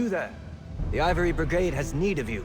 You there! The Ivory Brigade has need of you.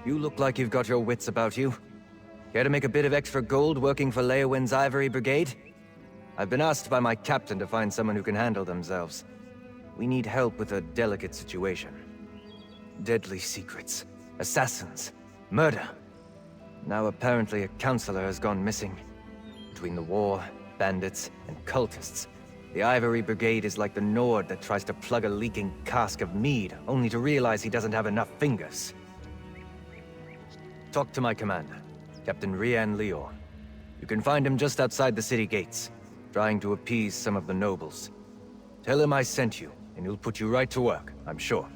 You look like you've got your wits about you. Care to make a bit of extra gold working for Leowin's Ivory Brigade? I've been asked by my captain to find someone who can handle themselves. We need help with a delicate situation. Deadly secrets, assassins, murder. Now apparently a counselor has gone missing. Between the war, bandits, and cultists, the Ivory Brigade is like the Nord that tries to plug a leaking cask of mead, only to realize he doesn't have enough fingers. Talk to my commander, Captain Rian Lior. You can find him just outside the city gates, trying to appease some of the nobles. Tell him I sent you, and he'll put you right to work, I'm sure.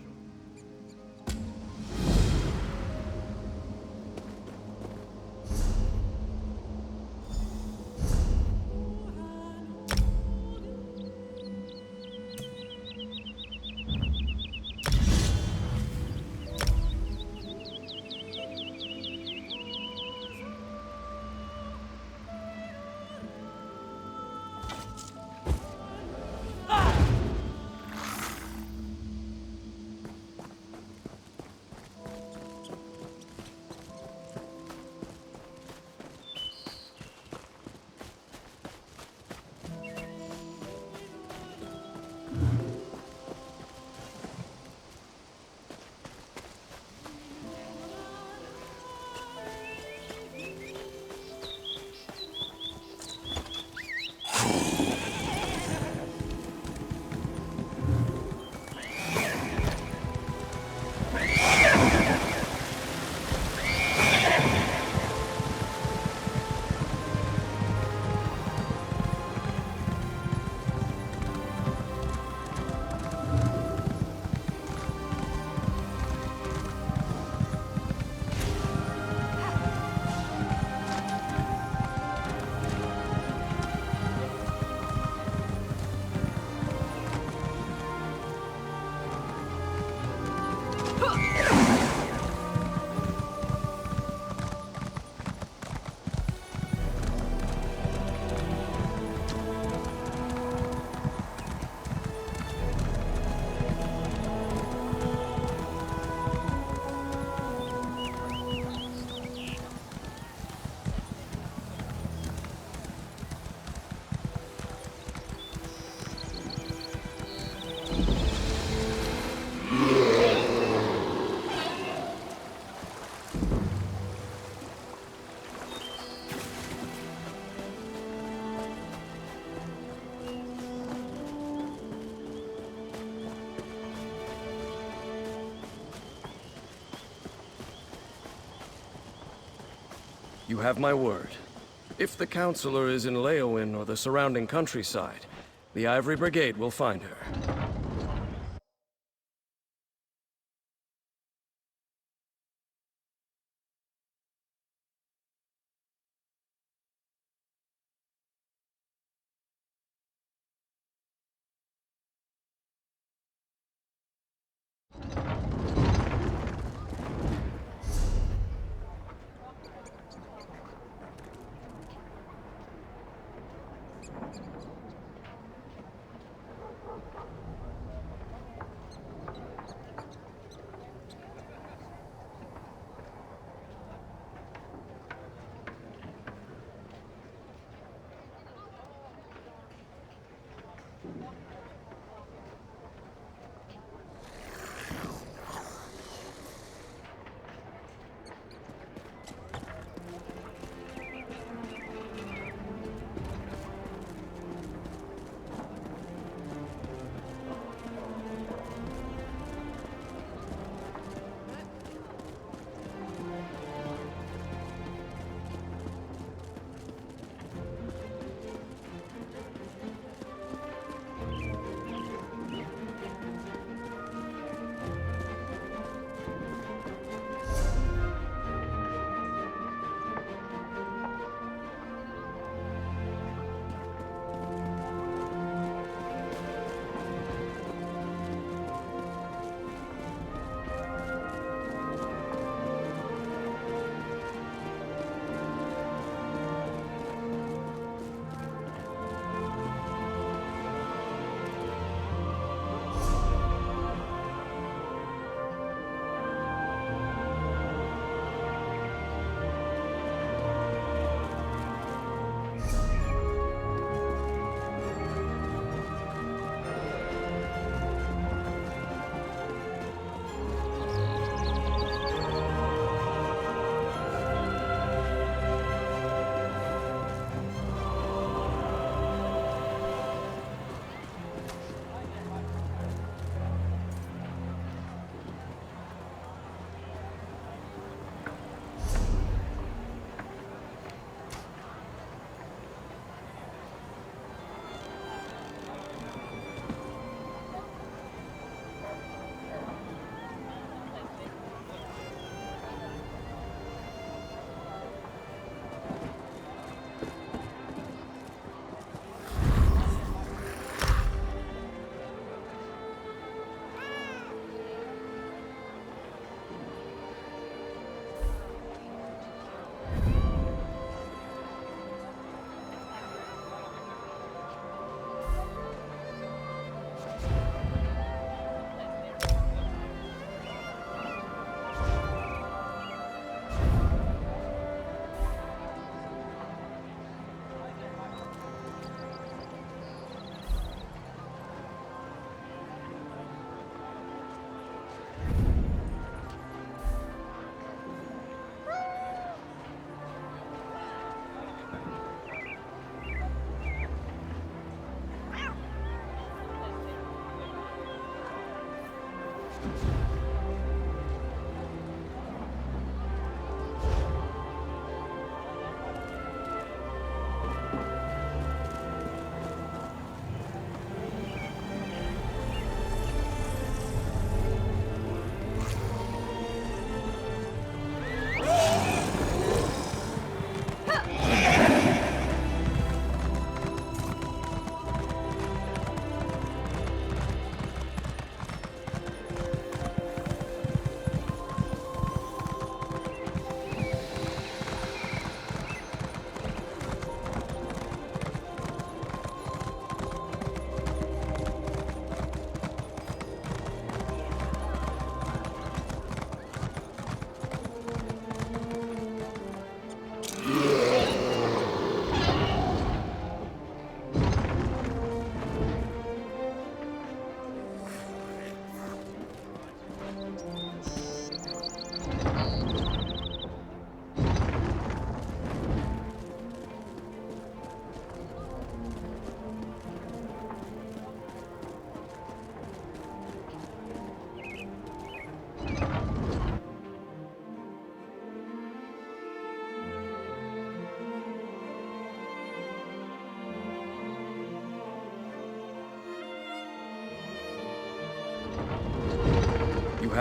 You have my word. If the Counselor is in Leyawiin or the surrounding countryside, the Ivory Brigade will find her.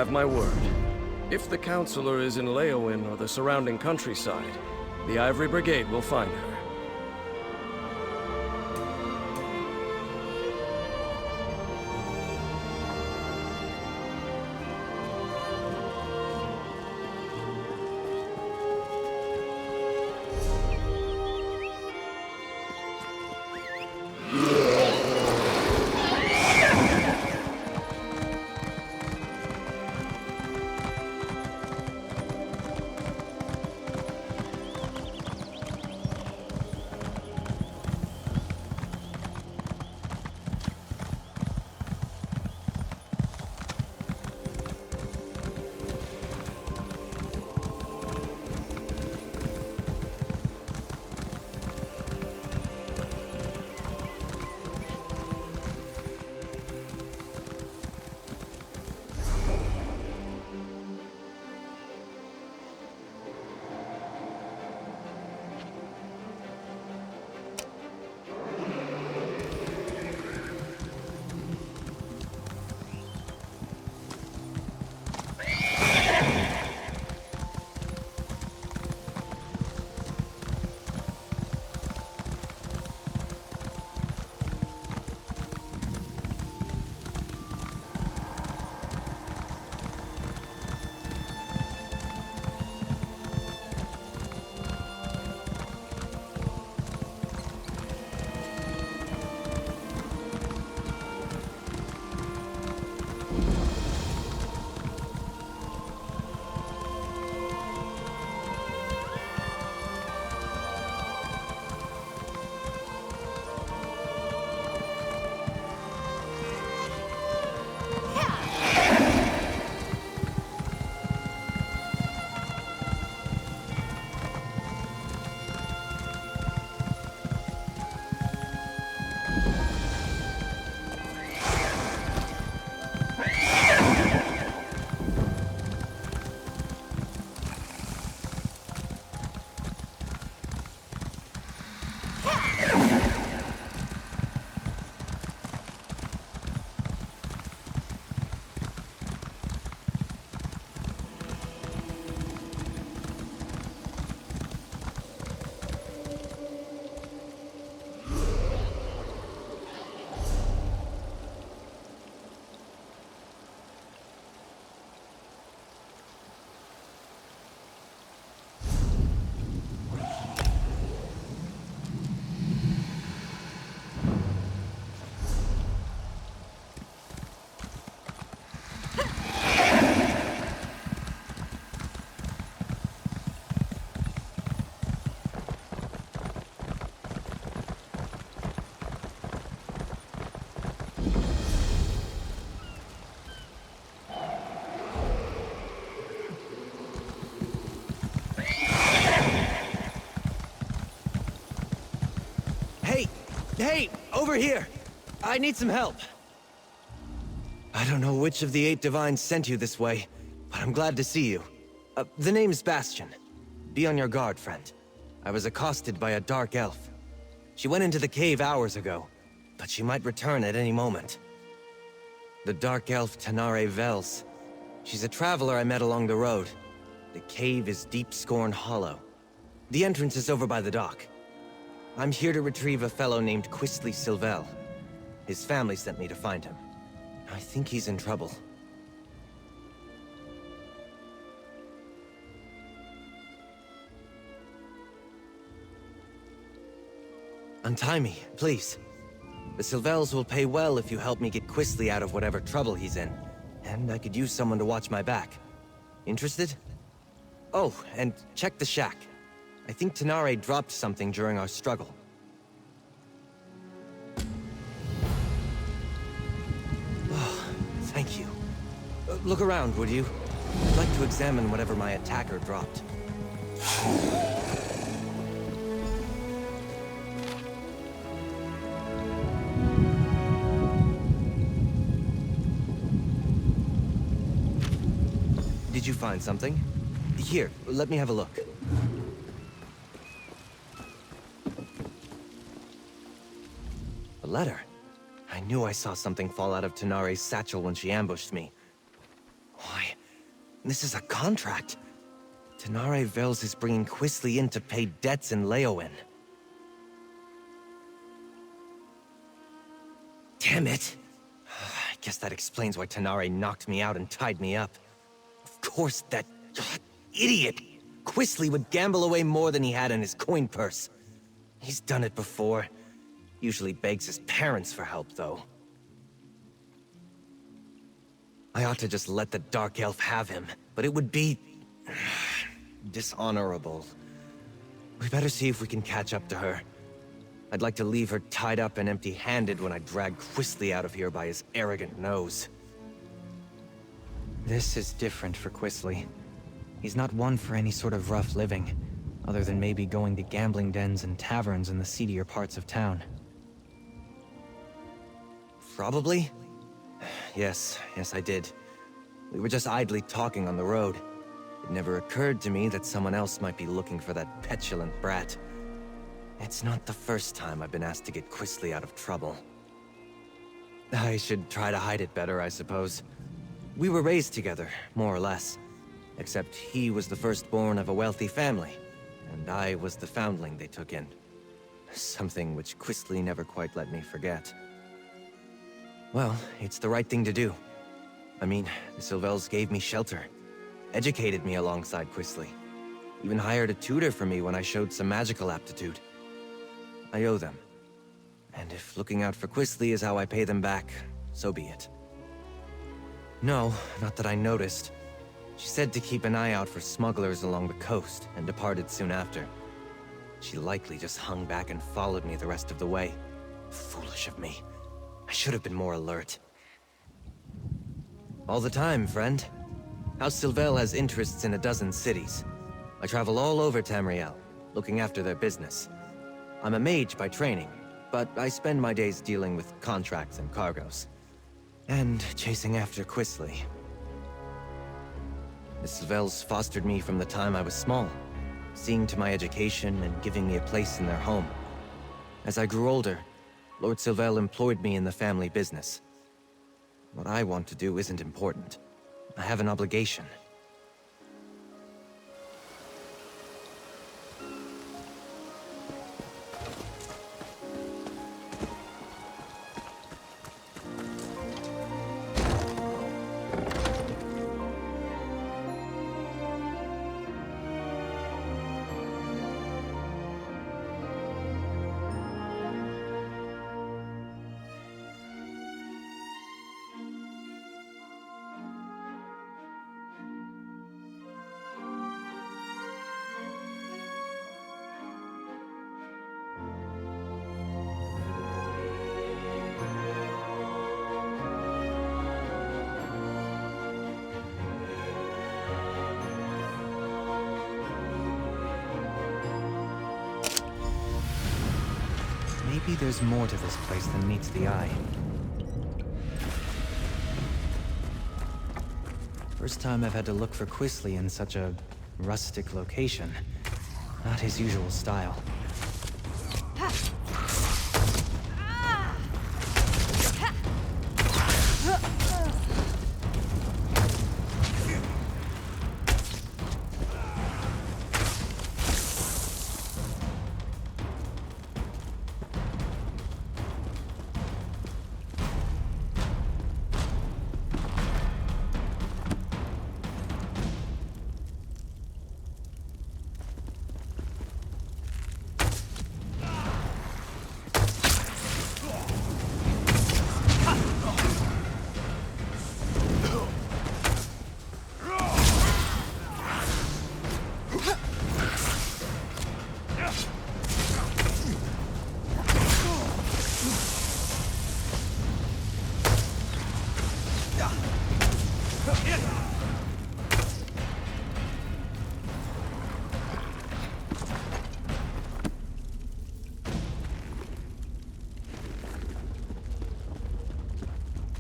have my word. If the Counselor is in Leowin or the surrounding countryside, the Ivory Brigade will find her. Hey, over here! I need some help. I don't know which of the 8 divines sent you this way, but I'm glad to see you. The name's Bastion. Be on your guard, friend. I was accosted by a dark elf. She went into the cave hours ago, but she might return at any moment. The dark elf Tanare Vels. She's a traveler I met along the road. The cave is Deep Scorn Hollow. The entrance is over by the dock. I'm here to retrieve a fellow named Quistley Silvel. His family sent me to find him. I think he's in trouble. Untie me, please. The Silvels will pay well if you help me get Quistley out of whatever trouble he's in. And I could use someone to watch my back. Interested? Oh, and check the shack. I think Tanare dropped something during our struggle. Oh, thank you. Look around, would you? I'd like to examine whatever my attacker dropped. Did you find something? Here, let me have a look. A letter. I knew I saw something fall out of Tanare's satchel when she ambushed me. Why? This is a contract. Tanare Vels is bringing Quisly in to pay debts in Leowen. Damn it! I guess that explains why Tanare knocked me out and tied me up. Of course, that idiot Quisly would gamble away more than he had in his coin purse. He's done it before. Usually begs his parents for help, though. I ought to just let the Dark Elf have him, but it would be dishonorable. We better see if we can catch up to her. I'd like to leave her tied up and empty-handed when I drag Quisly out of here by his arrogant nose. This is different for Quisly. He's not one for any sort of rough living, other than maybe going to gambling dens and taverns in the seedier parts of town. Probably? Yes, I did. We were just idly talking on the road. It never occurred to me that someone else might be looking for that petulant brat. It's not the first time I've been asked to get Quisly out of trouble. I should try to hide it better, I suppose. We were raised together, more or less. Except he was the firstborn of a wealthy family, and I was the foundling they took in. Something which Quisly never quite let me forget. Well, it's the right thing to do. I mean, the Sylvels gave me shelter, educated me alongside Quisly, even hired a tutor for me when I showed some magical aptitude. I owe them. And if looking out for Quisly is how I pay them back, so be it. No, not that I noticed. She said to keep an eye out for smugglers along the coast, and departed soon after. She likely just hung back and followed me the rest of the way. Foolish of me. I should have been more alert. All the time, friend. House Sylvel has interests in a dozen cities. I travel all over Tamriel, looking after their business. I'm a mage by training, but I spend my days dealing with contracts and cargoes. And chasing after Quisly. The Sylvels fostered me from the time I was small, seeing to my education and giving me a place in their home. As I grew older, Lord Sylvel employed me in the family business. What I want to do isn't important. I have an obligation. Maybe there's more to this place than meets the eye. First time I've had to look for Quisly in such a rustic location. Not his usual style.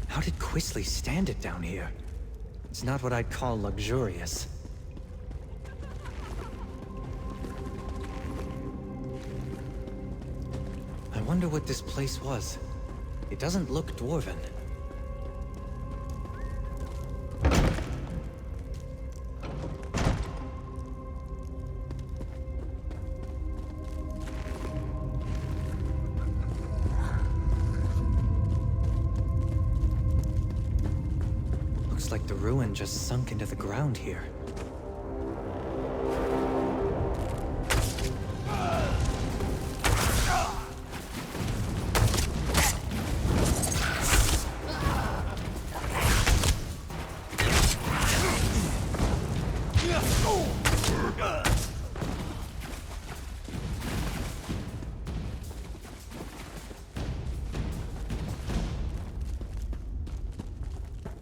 How did Quisly stand it down here? It's not what I'd call luxurious. I wonder what this place was. It doesn't look dwarven. Looks like the ruin just sunk into the ground here.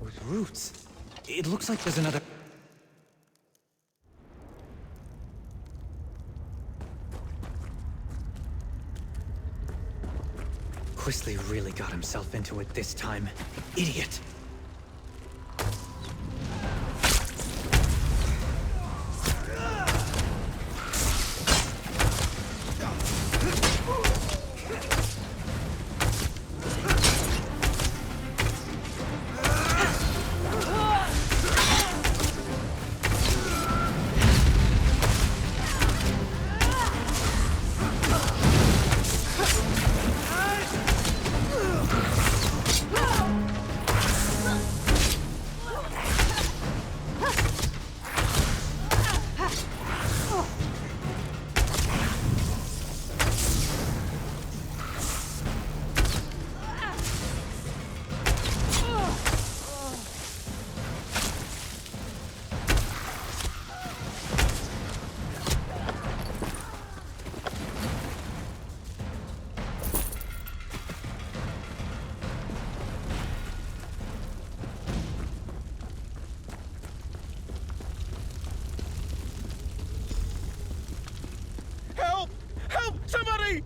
Those roots. It looks like there's another... Quisly really got himself into it this time. Idiot! Help! Help! Somebody!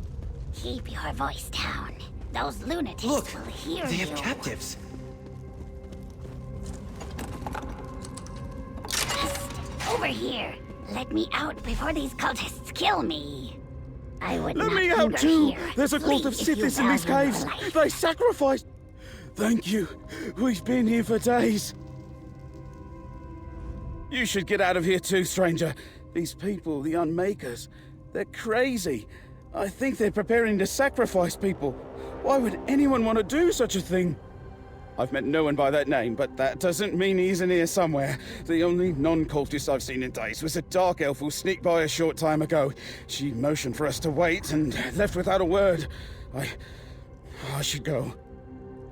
Keep your voice down. Those lunatics Look! will hear They you. have captives! Over here. Let me out before these cultists kill me. I would Let not me out linger too! here. There's a cult of Flee if you Sithis in these value caves! your life. They sacrificed... Thank you. We've been here for days. You should get out of here too, stranger. These people, the Unmakers, they're crazy. I think they're preparing to sacrifice people. Why would anyone want to do such a thing? I've met no one by that name, but that doesn't mean he isn't here somewhere. The only non-cultist I've seen in days was a dark elf who sneaked by a short time ago. She motioned for us to wait and left without a word. I should go.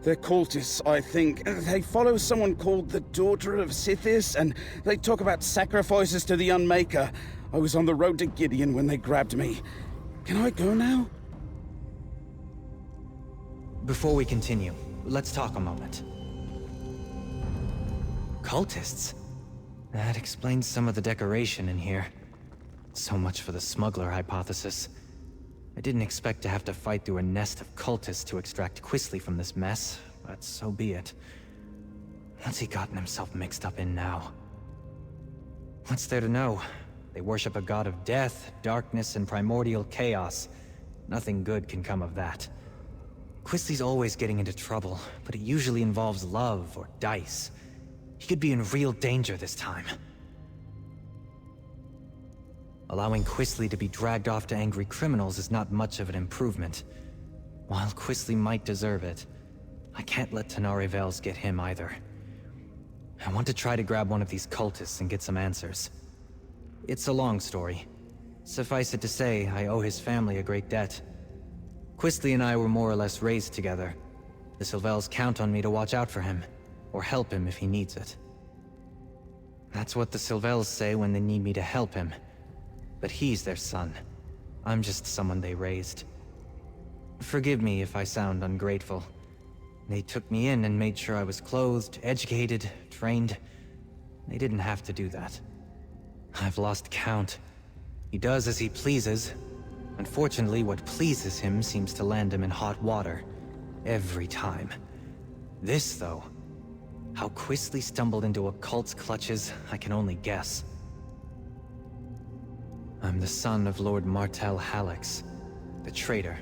They're cultists, I think. They follow someone called the Daughter of Sithis, and they talk about sacrifices to the Unmaker. I was on the road to Gideon when they grabbed me. Can I go now? Before we continue, let's talk a moment. Cultists? That explains some of the decoration in here. So much for the smuggler hypothesis. I didn't expect to have to fight through a nest of cultists to extract Quisly from this mess, but so be it. What's he gotten himself mixed up in now? What's there to know? They worship a god of death, darkness, and primordial chaos. Nothing good can come of that. Quisly's always getting into trouble, but it usually involves love or dice. He could be in real danger this time. Allowing Quisly to be dragged off to angry criminals is not much of an improvement. While Quisly might deserve it, I can't let Tanare Vales get him either. I want to try to grab one of these cultists and get some answers. It's a long story. Suffice it to say, I owe his family a great debt. Quisly and I were more or less raised together. The Sylvels count on me to watch out for him, or help him if he needs it. That's what the Sylvels say when they need me to help him. But he's their son. I'm just someone they raised. Forgive me if I sound ungrateful. They took me in and made sure I was clothed, educated, trained. They didn't have to do that. I've lost count. He does as he pleases. Unfortunately, what pleases him seems to land him in hot water. Every time. This, though... How Quisly stumbled into a cult's clutches, I can only guess. I'm the son of Lord Martel Hallex, the traitor.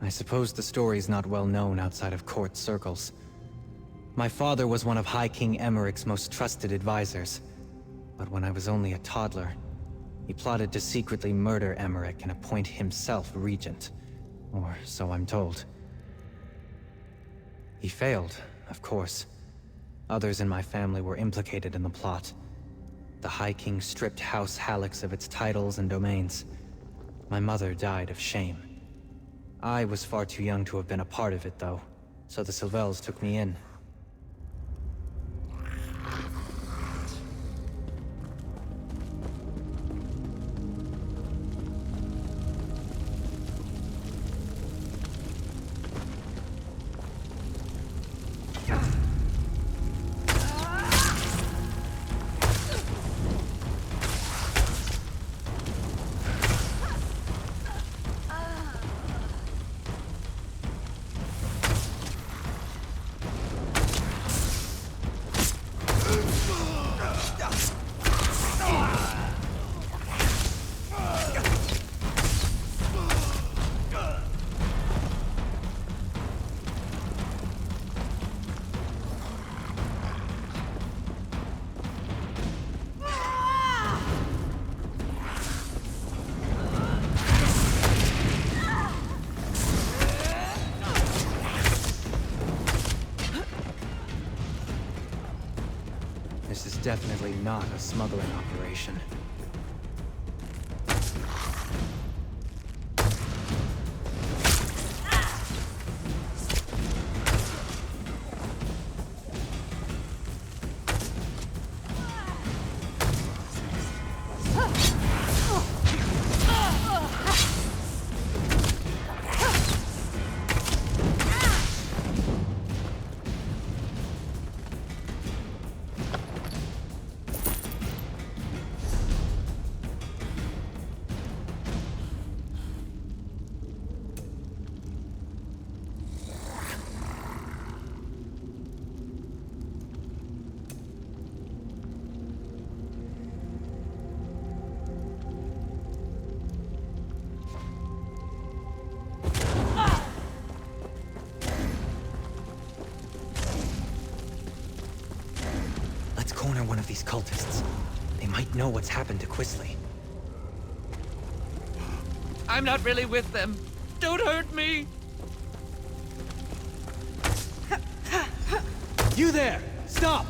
I suppose the story's not well known outside of court circles. My father was one of High King Emmerich's most trusted advisors. But when I was only a toddler, he plotted to secretly murder Emmerich and appoint himself regent. Or so I'm told. He failed, of course. Others in my family were implicated in the plot. The High King stripped House Hallex of its titles and domains. My mother died of shame. I was far too young to have been a part of it, though, so the Sylvels took me in. This is definitely not a smuggling operation. Let's corner one of these cultists. They might know what's happened to Quisly. I'm not really with them. Don't hurt me! You there! Stop!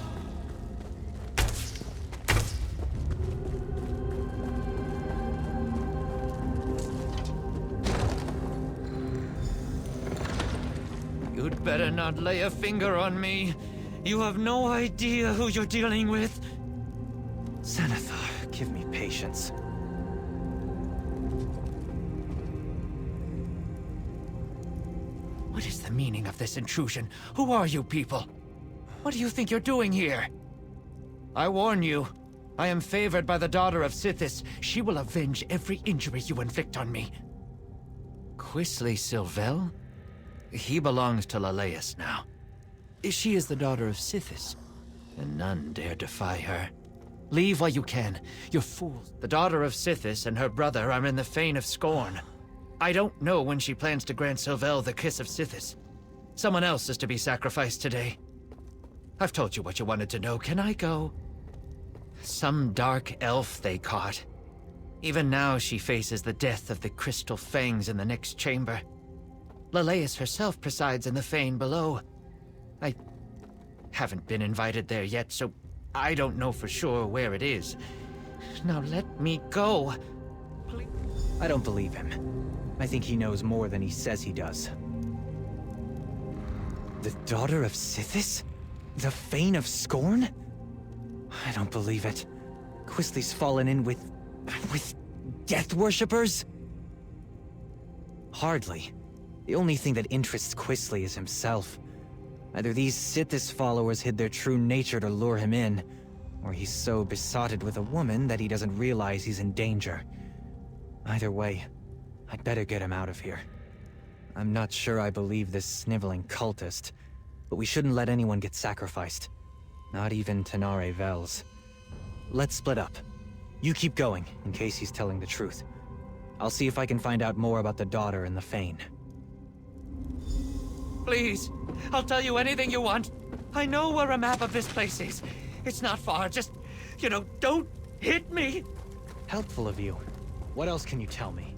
You'd better not lay a finger on me. You have no idea who you're dealing with. Zenithar, give me patience. What is the meaning of this intrusion? Who are you people? What do you think you're doing here? I warn you, I am favored by the daughter of Sithis. She will avenge every injury you inflict on me. Quisly Sylvel? He belongs to Leleus now. She is the daughter of Sithis, and none dare defy her. Leave while you can. You're fools. The daughter of Sithis and her brother are in the Fane of Scorn. I don't know when she plans to grant Sylvel the Kiss of Sithis. Someone else is to be sacrificed today. I've told you what you wanted to know. Can I go? Some dark elf they caught. Even now she faces the death of the Crystal Fangs in the next chamber. Leleus herself presides in the Fane below. I haven't been invited there yet, so I don't know for sure where it is. Now let me go. Please. I don't believe him. I think he knows more than he says he does. The daughter of Sithis? The Fane of Scorn? I don't believe it. Quisly's fallen in with death worshippers? Hardly. The only thing that interests Quisly is himself. Either these Sithis followers hid their true nature to lure him in, or he's so besotted with a woman that he doesn't realize he's in danger. Either way, I'd better get him out of here. I'm not sure I believe this sniveling cultist, but we shouldn't let anyone get sacrificed. Not even Tanare Vels. Let's split up. You keep going, in case he's telling the truth. I'll see if I can find out more about the daughter and the Fane. Please, I'll tell you anything you want. I know where a map of this place is. It's not far, just, don't hit me. Helpful of you. What else can you tell me?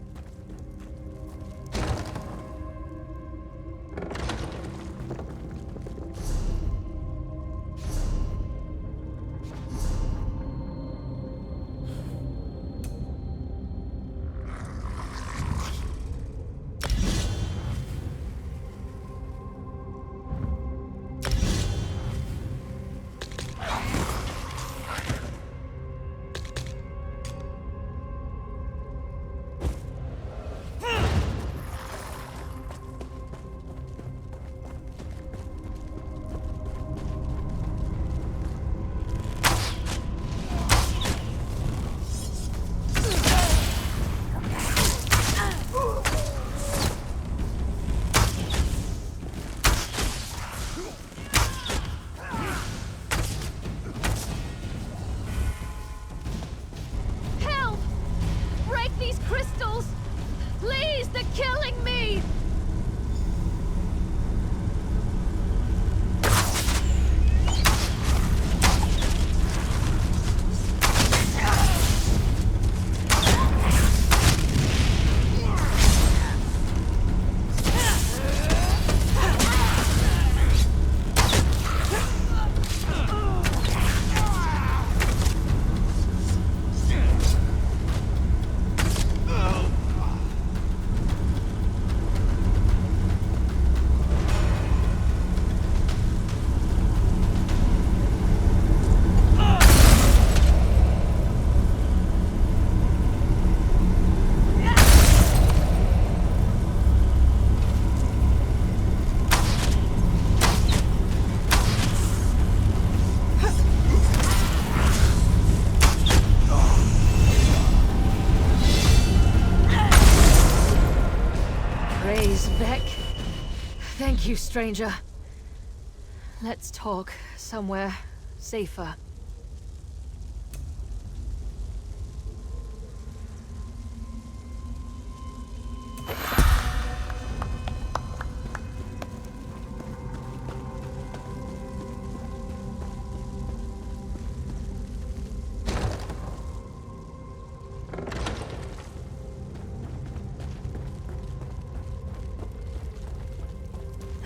crystals! Please, they're killing me! Beck. Thank you, stranger. Let's talk somewhere safer.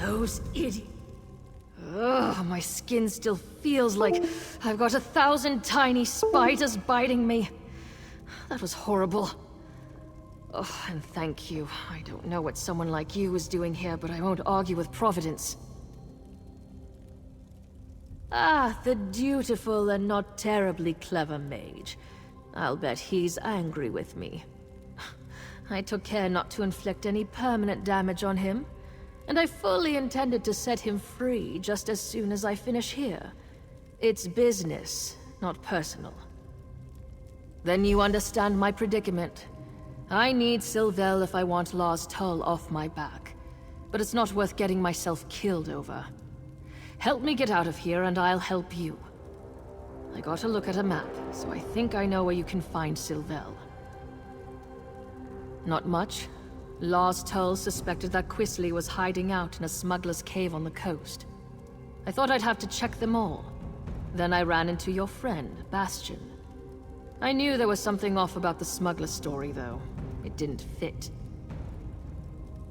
Those idiots. Ugh, my skin still feels like I've got 1,000 tiny spiders biting me. That was horrible. Oh, and thank you. I don't know what someone like you is doing here, but I won't argue with Providence. Ah, the dutiful and not terribly clever mage. I'll bet he's angry with me. I took care not to inflict any permanent damage on him, and I fully intended to set him free just as soon as I finish here. It's business, not personal. Then you understand my predicament. I need Sylvel if I want Lars Tull off my back, but it's not worth getting myself killed over. Help me get out of here and I'll help you. I got a look at a map, so I think I know where you can find Sylvel. Not much. Lars Tull suspected that Quisley was hiding out in a smuggler's cave on the coast. I thought I'd have to check them all. Then I ran into your friend, Bastion. I knew there was something off about the smuggler story, though. It didn't fit.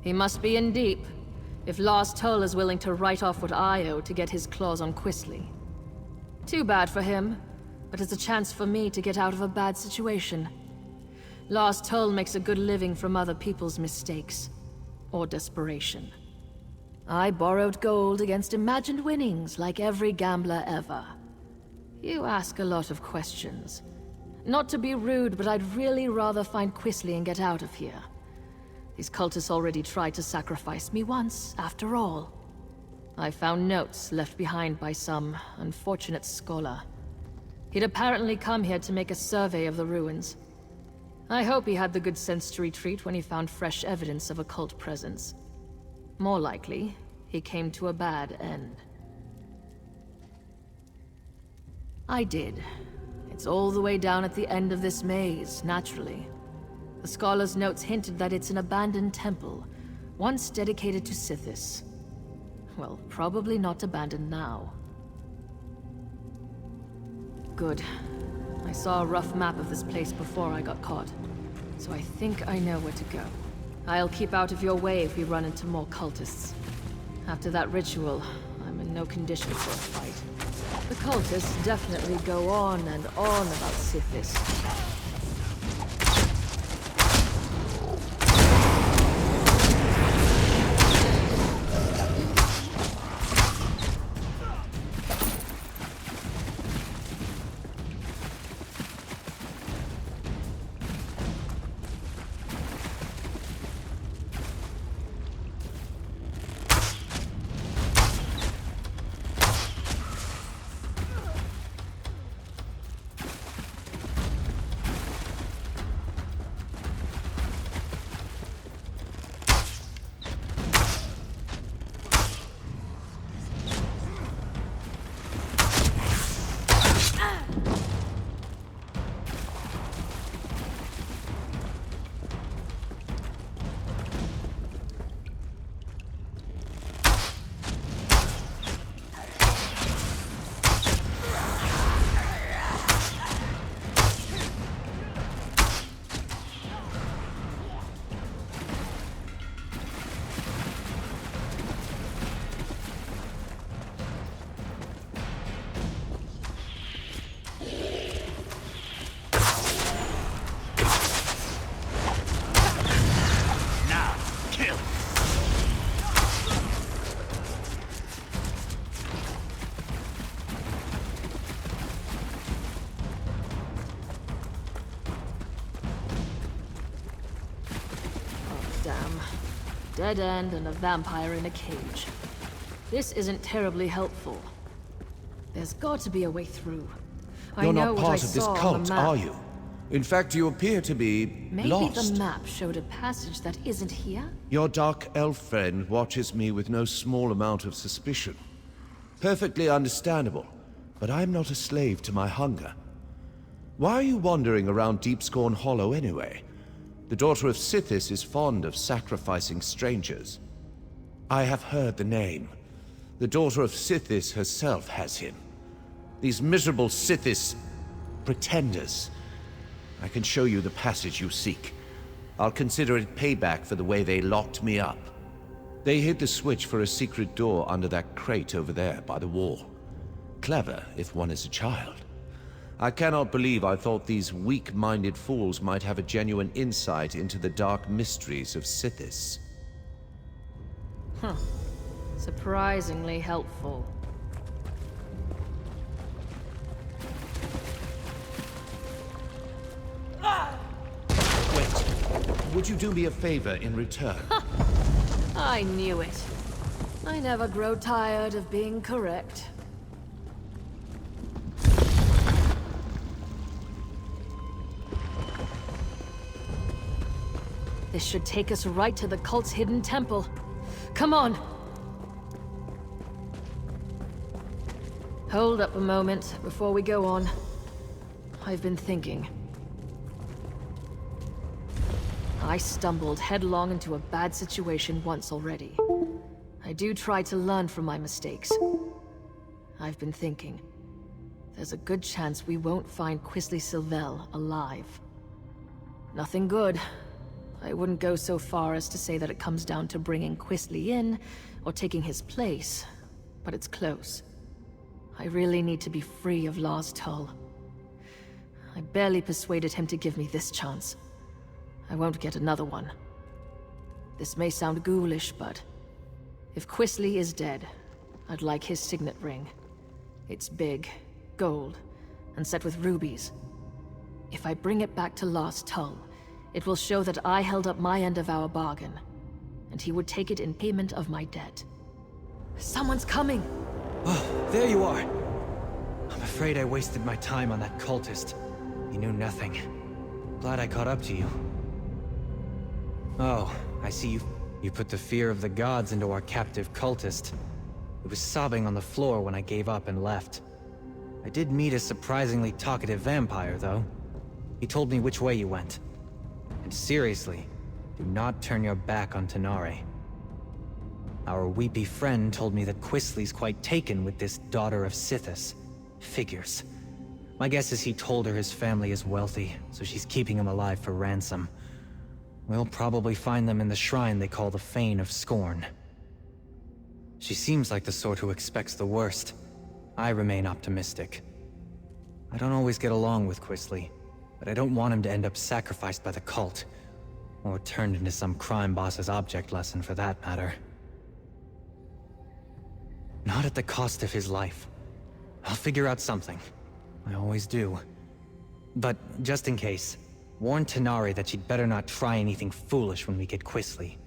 He must be in deep, if Lars Tull is willing to write off what I owe to get his claws on Quisley. Too bad for him, but it's a chance for me to get out of a bad situation. Lars Tull makes a good living from other people's mistakes. Or desperation. I borrowed gold against imagined winnings like every gambler ever. You ask a lot of questions. Not to be rude, but I'd really rather find Quisley and get out of here. These cultists already tried to sacrifice me once, after all. I found notes left behind by some unfortunate scholar. He'd apparently come here to make a survey of the ruins. I hope he had the good sense to retreat when he found fresh evidence of a cult presence. More likely, he came to a bad end. I did. It's all the way down at the end of this maze, naturally. The scholar's notes hinted that it's an abandoned temple, once dedicated to Sithis. Well, probably not abandoned now. Good. I saw a rough map of this place before I got caught, so I think I know where to go. I'll keep out of your way if we run into more cultists. After that ritual, I'm in no condition for a fight. The cultists definitely go on and on about Sithis. Damn. Dead end and a vampire in a cage. This isn't terribly helpful. There's got to be a way through. I You're know not what I part of this saw on cult, the map. are you? In fact, you appear to be Maybe lost. the map showed a passage that isn't here? Your dark elf friend watches me with no small amount of suspicion. Perfectly understandable, but I'm not a slave to my hunger. Why are you wandering around Deepscorn Hollow anyway? The daughter of Sithis is fond of sacrificing strangers. I have heard the name. The daughter of Sithis herself has him. These miserable Sithis pretenders. I can show you the passage you seek. I'll consider it payback for the way they locked me up. They hid the switch for a secret door under that crate over there by the wall. Clever, if one is a child. I cannot believe I thought these weak-minded fools might have a genuine insight into the dark mysteries of Sithis. Surprisingly helpful. Wait, would you do me a favor in return? I knew it. I never grow tired of being correct. This should take us right to the cult's hidden temple. Come on! Hold up a moment before we go on. I've been thinking. I stumbled headlong into a bad situation once already. I do try to learn from my mistakes. I've been thinking. There's a good chance we won't find Quisly Sylvel alive. Nothing good. I wouldn't go so far as to say that it comes down to bringing Quisly in, or taking his place, but it's close. I really need to be free of Lars Tull. I barely persuaded him to give me this chance. I won't get another one. This may sound ghoulish, but if Quisly is dead, I'd like his signet ring. It's big, gold, and set with rubies. If I bring it back to Lars Tull, it will show that I held up my end of our bargain, and he would take it in payment of my debt. Someone's coming! Oh, there you are! I'm afraid I wasted my time on that cultist. He knew nothing. Glad I caught up to you. Oh, I see you put the fear of the gods into our captive cultist. It was sobbing on the floor when I gave up and left. I did meet a surprisingly talkative vampire, though. He told me which way you went. And seriously, do not turn your back on Tanare. Our weepy friend told me that Quisly's quite taken with this daughter of Sithis. Figures. My guess is he told her his family is wealthy, so she's keeping him alive for ransom. We'll probably find them in the shrine they call the Fane of Scorn. She seems like the sort who expects the worst. I remain optimistic. I don't always get along with Quisly, but I don't want him to end up sacrificed by the cult. Or turned into some crime boss's object lesson for that matter. Not at the cost of his life. I'll figure out something. I always do. But just in case, warn Tanare that she'd better not try anything foolish when we get Quisly.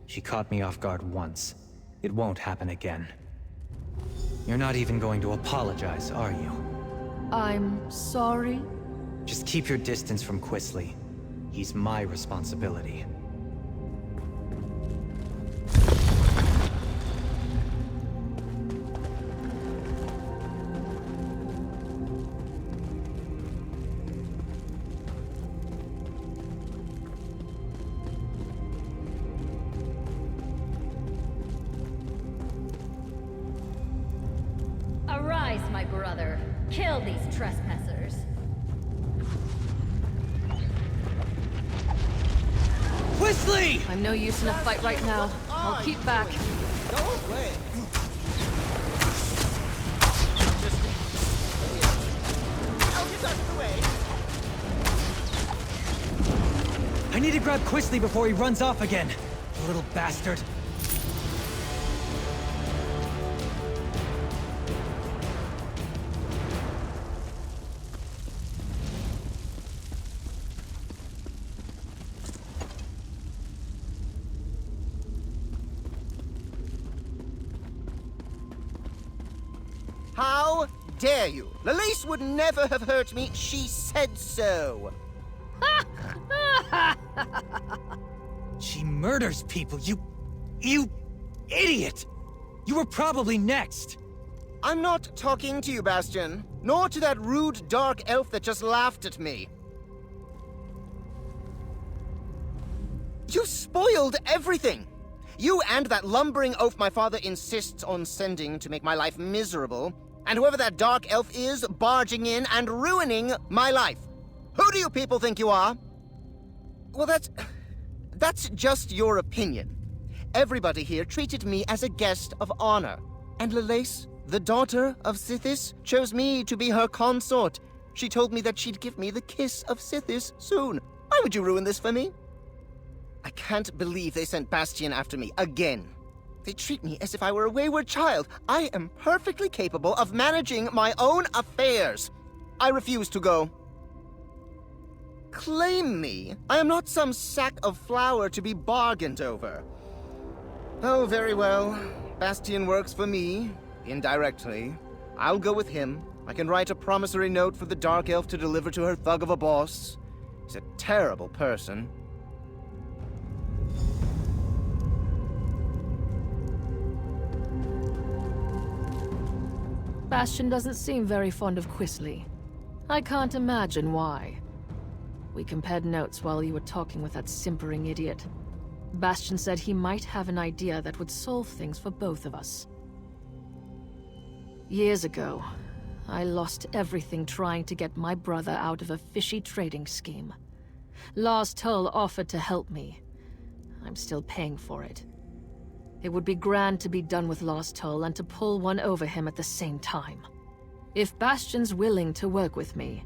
She caught me off guard once. It won't happen again. You're not even going to apologize, are you? I'm sorry? Just keep your distance from Quisly. He's my responsibility. Arise, my brother. Kill these trespassers. Quisly! I'm no use in a fight right now. I'll keep back. I need to grab Quisly before he runs off again. The little bastard. dare you? Lalace would never have hurt me. She said so. She murders people, you idiot! You were probably next! I'm not talking to you, Bastion. Nor to that rude dark elf that just laughed at me. You spoiled everything! You and that lumbering oaf my father insists on sending to make my life miserable, and whoever that dark elf is, barging in and ruining my life. Who do you people think you are? Well, that's just your opinion. Everybody here treated me as a guest of honor, and Lalace, the daughter of Sithis, chose me to be her consort. She told me that she'd give me the kiss of Sithis soon. Why would you ruin this for me? I can't believe they sent Bastion after me again. They treat me as if I were a wayward child. I am perfectly capable of managing my own affairs. I refuse to go. Claim me. I am not some sack of flour to be bargained over. Oh, very well. Bastion works for me, indirectly. I'll go with him. I can write a promissory note for the Dark Elf to deliver to her thug of a boss. He's a terrible person. Bastion doesn't seem very fond of Quisley. I can't imagine why. We compared notes while you were talking with that simpering idiot. Bastion said he might have an idea that would solve things for both of us. Years ago, I lost everything trying to get my brother out of a fishy trading scheme. Lars Tull offered to help me. I'm still paying for it. It would be grand to be done with Lars Tull and to pull one over him at the same time. If Bastion's willing to work with me,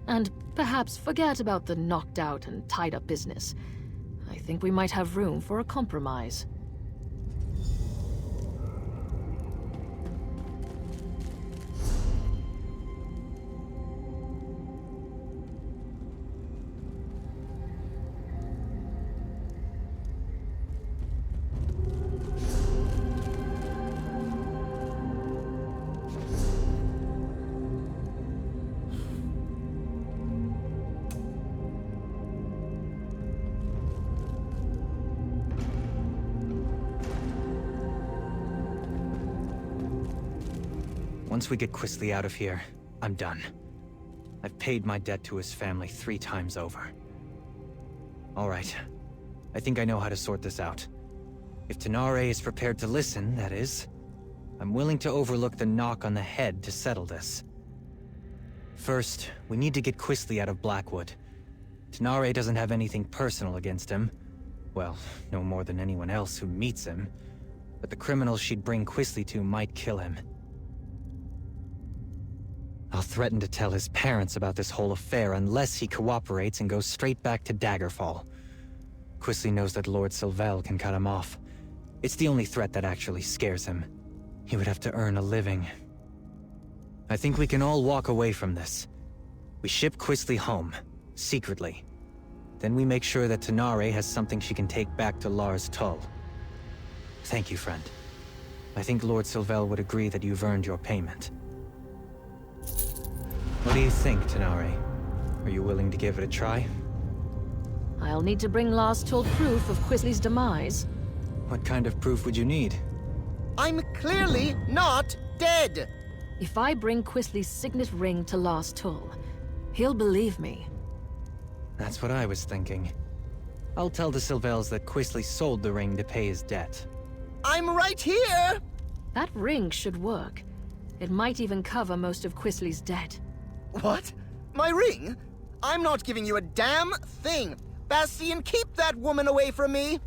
and perhaps forget about the knocked out and tied up business, I think we might have room for a compromise. Once we get Quisley out of here, I'm done. I've paid my debt to his family 3 times over. All right. I think I know how to sort this out. If Tanare is prepared to listen, that is, I'm willing to overlook the knock on the head to settle this. First, we need to get Quisley out of Blackwood. Tanare doesn't have anything personal against him. Well, no more than anyone else who meets him. But the criminals she'd bring Quisley to might kill him. I'll threaten to tell his parents about this whole affair unless he cooperates and goes straight back to Daggerfall. Quisley knows that Lord Sylvel can cut him off. It's the only threat that actually scares him. He would have to earn a living. I think we can all walk away from this. We ship Quisley home, secretly. Then we make sure that Tanare has something she can take back to Lars Tull. Thank you, friend. I think Lord Sylvel would agree that you've earned your payment. What do you think, Tanare? Are you willing to give it a try? I'll need to bring Lars Tull proof of Quisley's demise. What kind of proof would you need? I'm clearly not dead! If I bring Quisley's signet ring to Lars Tull, he'll believe me. That's what I was thinking. I'll tell the Sylvels that Quisley sold the ring to pay his debt. I'm right here! That ring should work. It might even cover most of Quisley's debt. What? My ring? I'm not giving you a damn thing! Bastion, keep that woman away from me!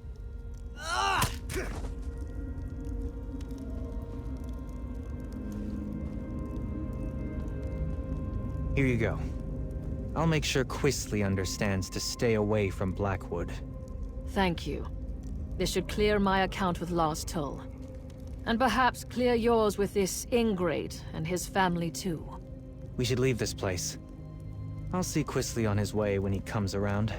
Here you go. I'll make sure Quisley understands to stay away from Blackwood. Thank you. This should clear my account with Lars Tull. And perhaps clear yours with this ingrate and his family too. We should leave this place. I'll see Quisley on his way when he comes around.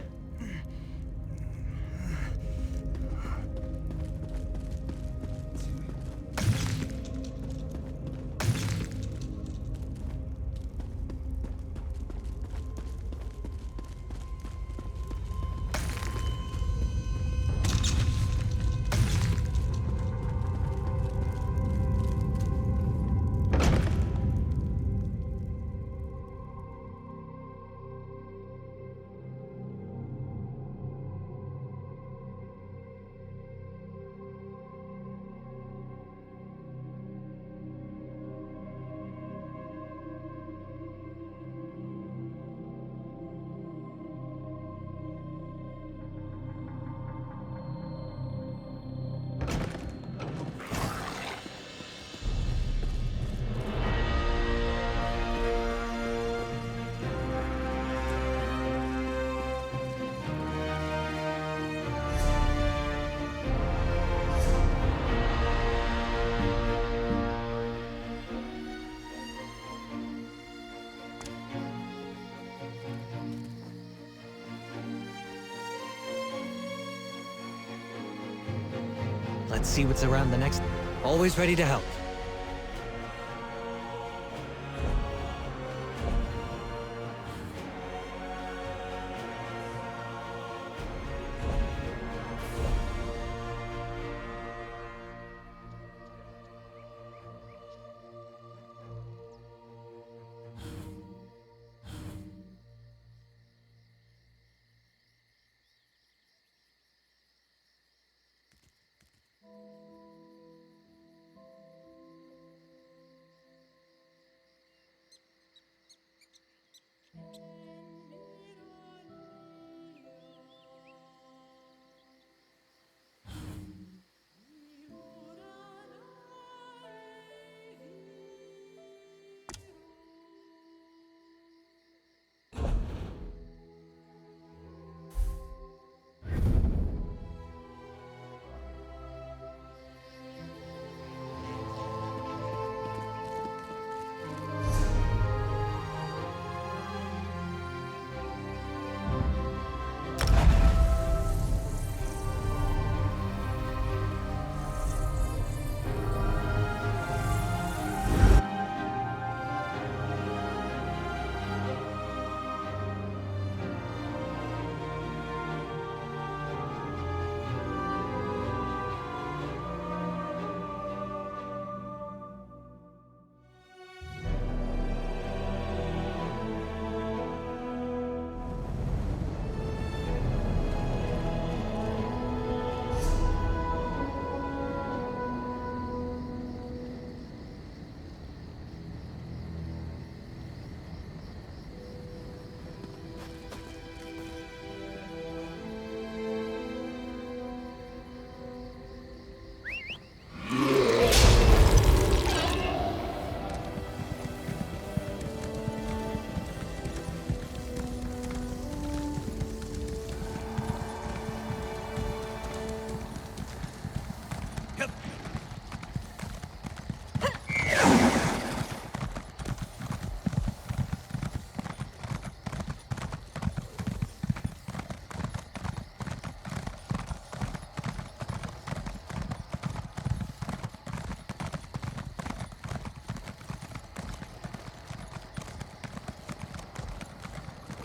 Let's see what's around the next... Always ready to help.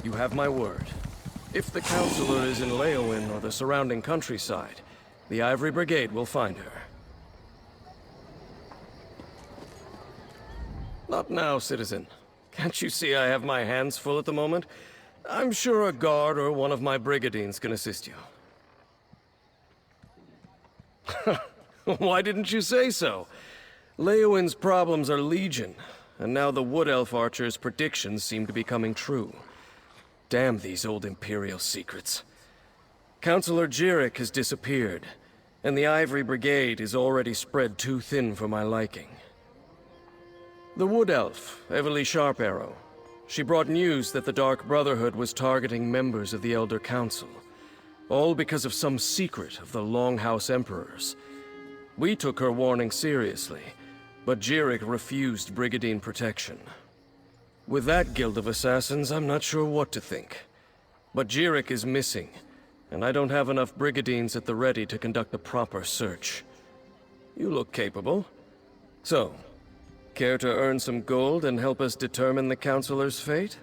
You have my word. If the Counselor is in Leyawiin or the surrounding countryside, the Ivory Brigade will find her. Not now, citizen. Can't you see I have my hands full at the moment? I'm sure a guard or one of my brigadines can assist you. Why didn't you say so? Leyawiin's problems are legion, and now the Wood Elf Archer's predictions seem to be coming true. Damn these old Imperial secrets. Counselor Jirik has disappeared, and the Ivory Brigade is already spread too thin for my liking. The Wood Elf, Everly Sharparrow, she brought news that the Dark Brotherhood was targeting members of the Elder Council, all because of some secret of the Longhouse Emperors. We took her warning seriously, but Jirik refused Brigadine protection. With that guild of assassins, I'm not sure what to think. But Jirik is missing, and I don't have enough brigadines at the ready to conduct a proper search. You look capable. So, care to earn some gold and help us determine the Counselor's fate?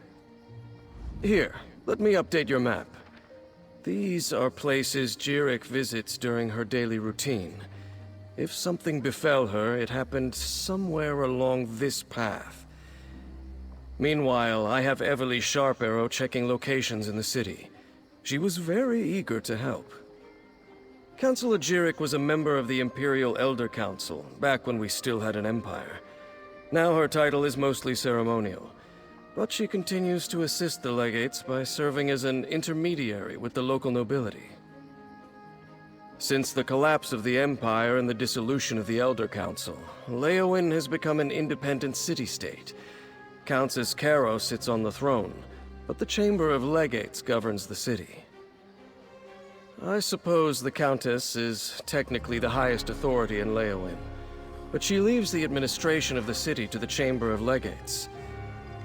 Here, let me update your map. These are places Jirik visits during her daily routine. If something befell her, it happened somewhere along this path. Meanwhile, I have Everly Sharparrow checking locations in the city. She was very eager to help. Counselor Jirik was a member of the Imperial Elder Council, back when we still had an empire. Now her title is mostly ceremonial, but she continues to assist the legates by serving as an intermediary with the local nobility. Since the collapse of the Empire and the dissolution of the Elder Council, Leyawiin has become an independent city-state. Countess Caro sits on the throne, but the Chamber of Legates governs the city. I suppose the Countess is technically the highest authority in Leyawiin, but she leaves the administration of the city to the Chamber of Legates.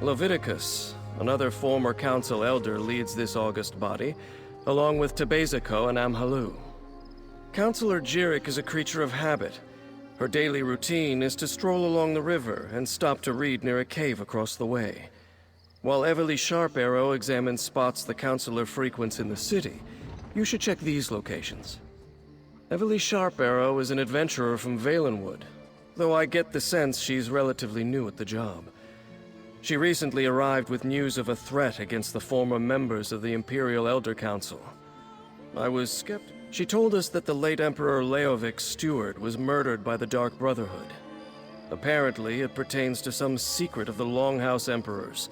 Leviticus, another former council elder, leads this august body, along with Tebeziko and Amhalu. Counselor Jirik is a creature of habit. Her daily routine is to stroll along the river and stop to read near a cave across the way. While Everly Sharparrow examines spots the Counselor frequents in the city, you should check these locations. Everly Sharparrow is an adventurer from Valenwood, though I get the sense she's relatively new at the job. She recently arrived with news of a threat against the former members of the Imperial Elder Council. I was skeptical. She told us that the late Emperor Leovic's steward was murdered by the Dark Brotherhood. Apparently, it pertains to some secret of the Longhouse Emperors,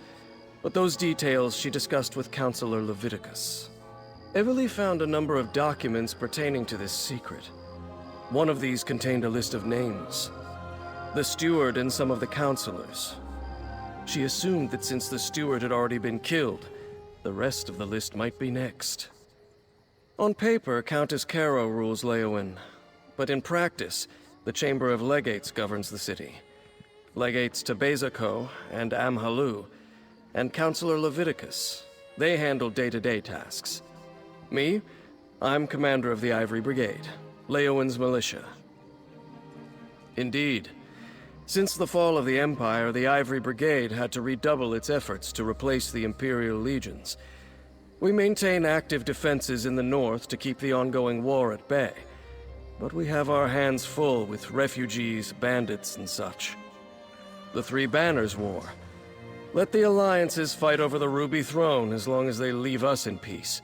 but those details she discussed with Counselor Leviticus. Everly found a number of documents pertaining to this secret. One of these contained a list of names. The steward and some of the counselors. She assumed that since the steward had already been killed, the rest of the list might be next. On paper, Countess Caro rules Leyawiin, but in practice, the Chamber of Legates governs the city. Legates Tebezako and Amhalu, and Counselor Leviticus. They handle day-to-day tasks. Me? I'm commander of the Ivory Brigade, Leyawiin's militia. Indeed. Since the fall of the Empire, the Ivory Brigade had to redouble its efforts to replace the Imperial legions. We maintain active defenses in the north to keep the ongoing war at bay, but we have our hands full with refugees, bandits, and such. The Three Banners War. Let the alliances fight over the Ruby Throne as long as they leave us in peace.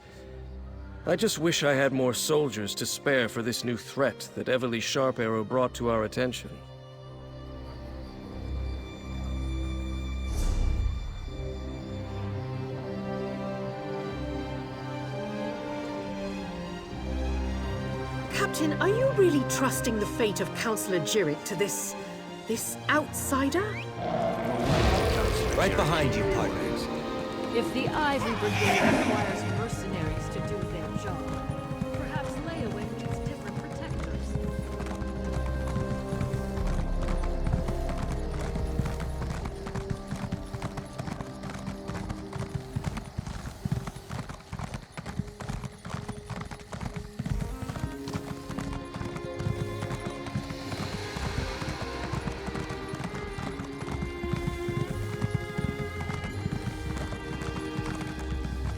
I just wish I had more soldiers to spare for this new threat that Everly Sharparrow brought to our attention. Captain, are you really trusting the fate of Counselor Jirik to this outsider? Right behind you, partners. If the Ivory Brigade requires mercenaries to do their job, perhaps Leyawiin needs different protectors.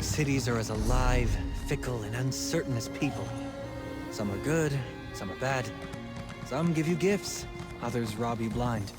Cities are as alive, fickle, and uncertain as people. Some are good, some are bad. Some give you gifts, others rob you blind.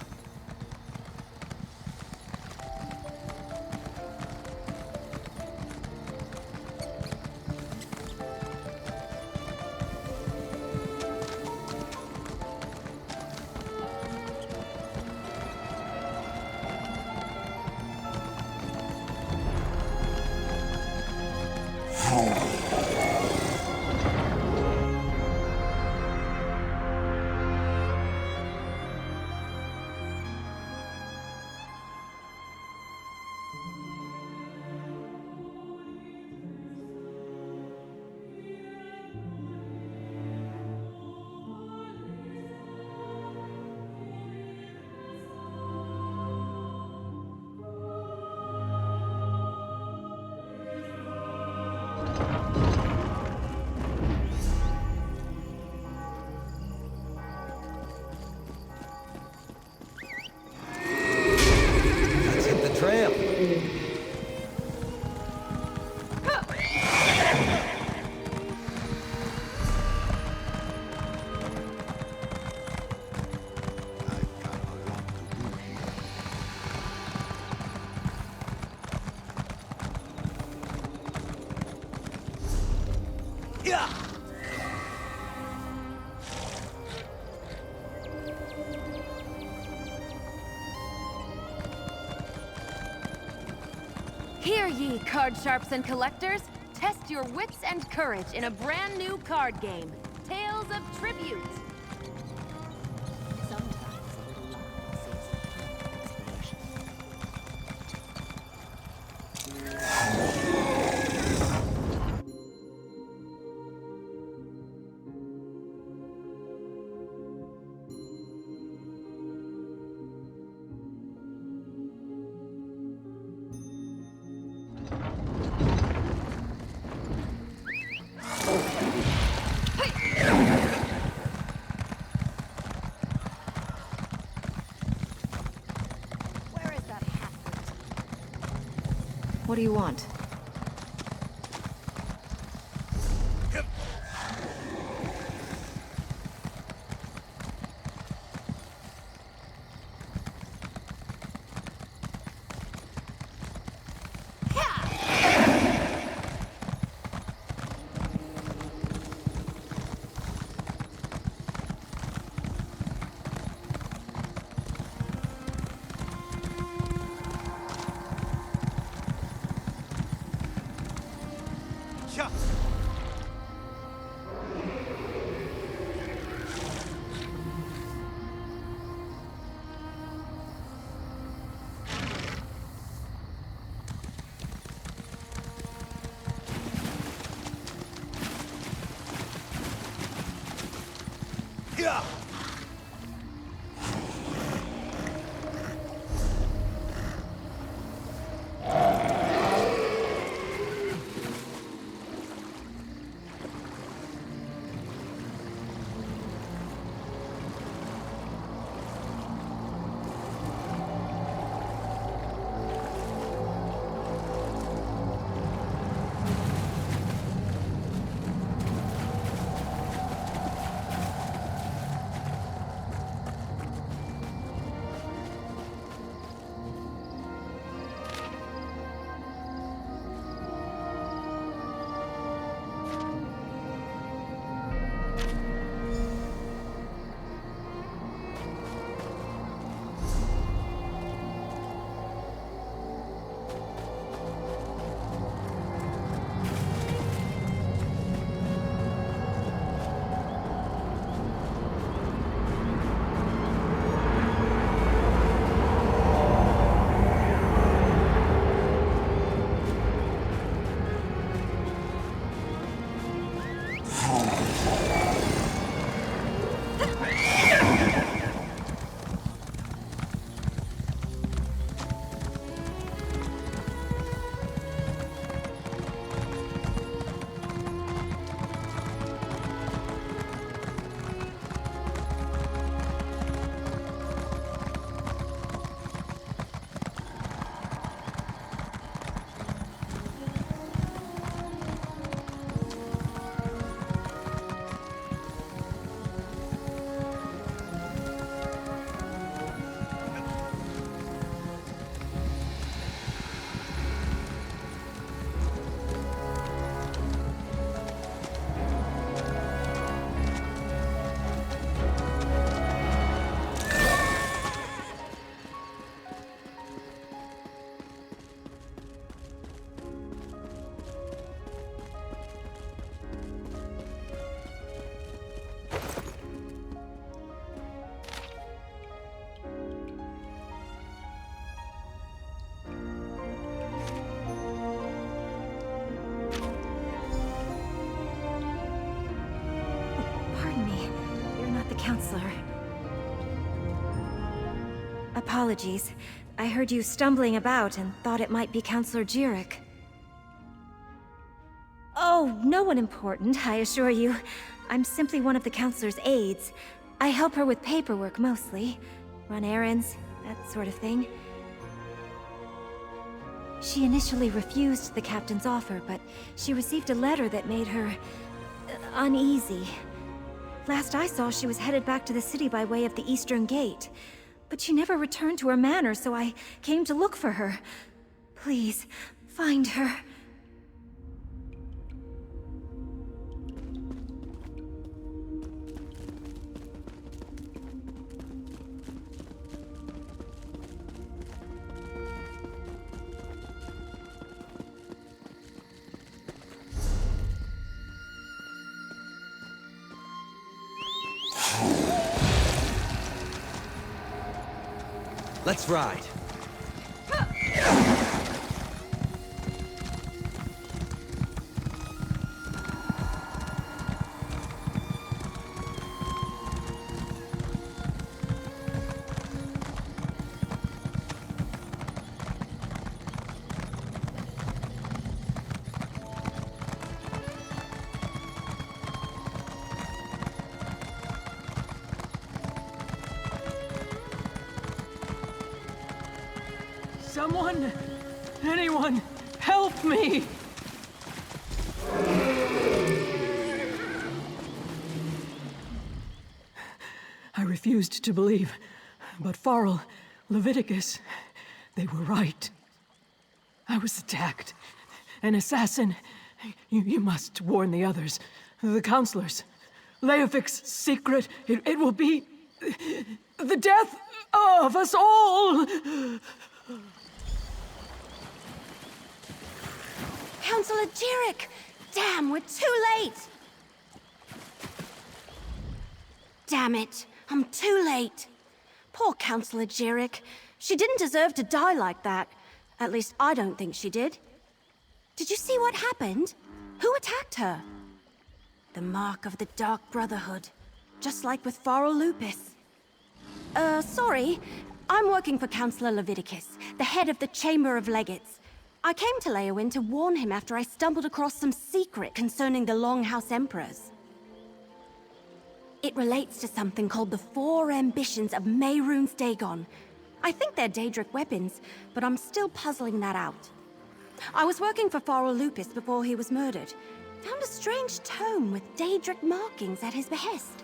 Hear ye, card sharps and collectors! Test your wits and courage in a brand new card game, Tales of Tribute! What do you want? Counselor. Apologies. I heard you stumbling about and thought it might be Counselor Jirik. Oh, no one important, I assure you. I'm simply one of the Counselor's aides. I help her with paperwork mostly. Run errands, that sort of thing. She initially refused the Captain's offer, but she received a letter that made her uneasy. Last I saw, she was headed back to the city by way of the Eastern Gate. But she never returned to her manor, so I came to look for her. Please, find her. Let's ride. Someone! Anyone! Help! Help me! I refused to believe, but Farrell, Leviticus, they were right. I was attacked. An assassin. You must warn the others, the counselors. Leofic's secret, it will be the death of us all! Counselor Jirik! Damn, we're too late! Damn it, I'm too late. Poor Counselor Jirik. She didn't deserve to die like that. At least I don't think she did. Did you see what happened? Who attacked her? The mark of the Dark Brotherhood. Just like with Farrell Lupus. Sorry. I'm working for Counselor Leviticus, the head of the Chamber of Legates. I came to Leowyn to warn him after I stumbled across some secret concerning the Longhouse Emperors. It relates to something called the Four Ambitions of Mehrunes Dagon. I think they're Daedric weapons, but I'm still puzzling that out. I was working for Farrell Lupus before he was murdered. Found a strange tome with Daedric markings at his behest.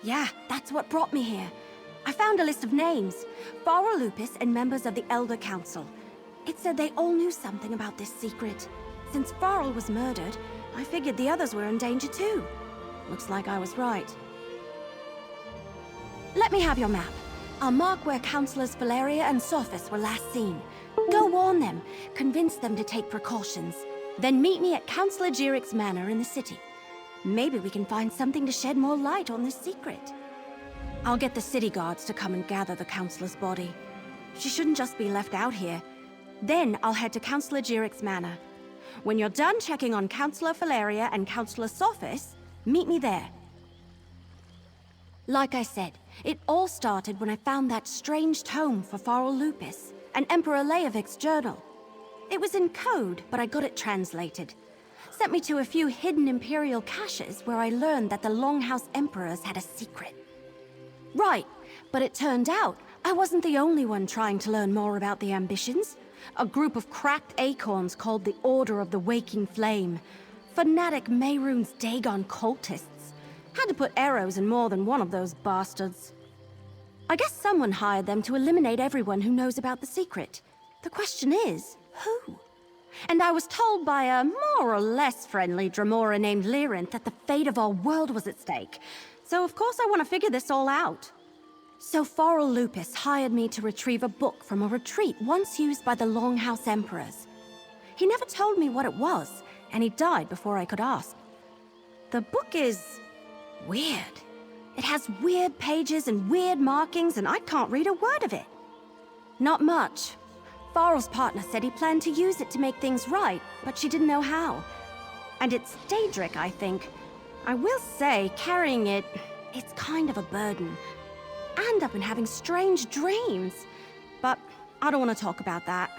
Yeah, that's what brought me here. I found a list of names. Farrell Lupus and members of the Elder Council. It said they all knew something about this secret. Since Farrell was murdered, I figured the others were in danger too. Looks like I was right. Let me have your map. I'll mark where Councillors Valeria and Sophis were last seen. Go warn them, convince them to take precautions. Then meet me at Counselor Jirik's manor in the city. Maybe we can find something to shed more light on this secret. I'll get the city guards to come and gather the Councillor's body. She shouldn't just be left out here. Then I'll head to Counselor Jirik's manor. When you're done checking on Counselor Valeria and Counselor Sophis, meet me there. Like I said, it all started when I found that strange tome for Farrell Lupus, and Emperor Leovic's journal. It was in code, but I got it translated. Sent me to a few hidden Imperial caches where I learned that the Longhouse Emperors had a secret. Right, but it turned out I wasn't the only one trying to learn more about the ambitions. A group of cracked acorns called the Order of the Waking Flame. Fanatic Mehrunes Dagon cultists. Had to put arrows in more than one of those bastards. I guess someone hired them to eliminate everyone who knows about the secret. The question is, who? And I was told by a more or less friendly Dremora named Lyrinth that the fate of our world was at stake. So of course I want to figure this all out. So Farrell Lupus hired me to retrieve a book from a retreat once used by the Longhouse Emperors. He never told me what it was, and he died before I could ask. The book is weird. It has weird pages and weird markings, and I can't read a word of it. Not much. Farrell's partner said he planned to use it to make things right, but she didn't know how. And it's Daedric, I think. I will say, carrying it's kind of a burden. And I've been having strange dreams. But I don't want to talk about that.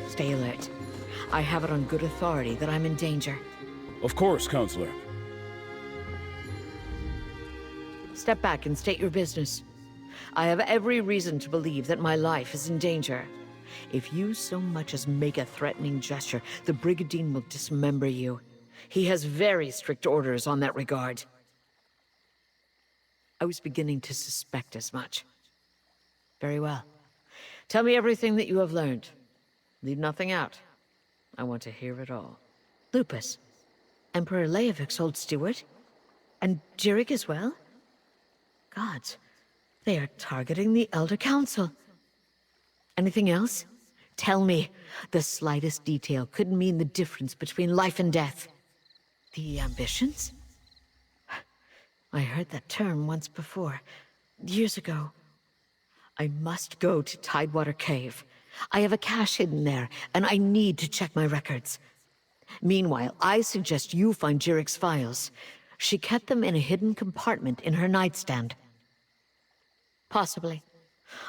Stay alert. I have it on good authority that I'm in danger. Of course, Counselor. Step back and state your business. I have every reason to believe that my life is in danger. If you so much as make a threatening gesture, the Brigadine will dismember you. He has very strict orders on that regard. I was beginning to suspect as much. Very well. Tell me everything that you have learned. Leave nothing out. I want to hear it all. Lupus. Emperor Leovik's old steward? And Jirik as well? Gods, they are targeting the Elder Council. Anything else? Tell me. The slightest detail could mean the difference between life and death. The ambitions? I heard that term once before, years ago. I must go to Tidewater Cave. I have a cache hidden there, and I need to check my records. Meanwhile, I suggest you find Jirik's files. She kept them in a hidden compartment in her nightstand. Possibly.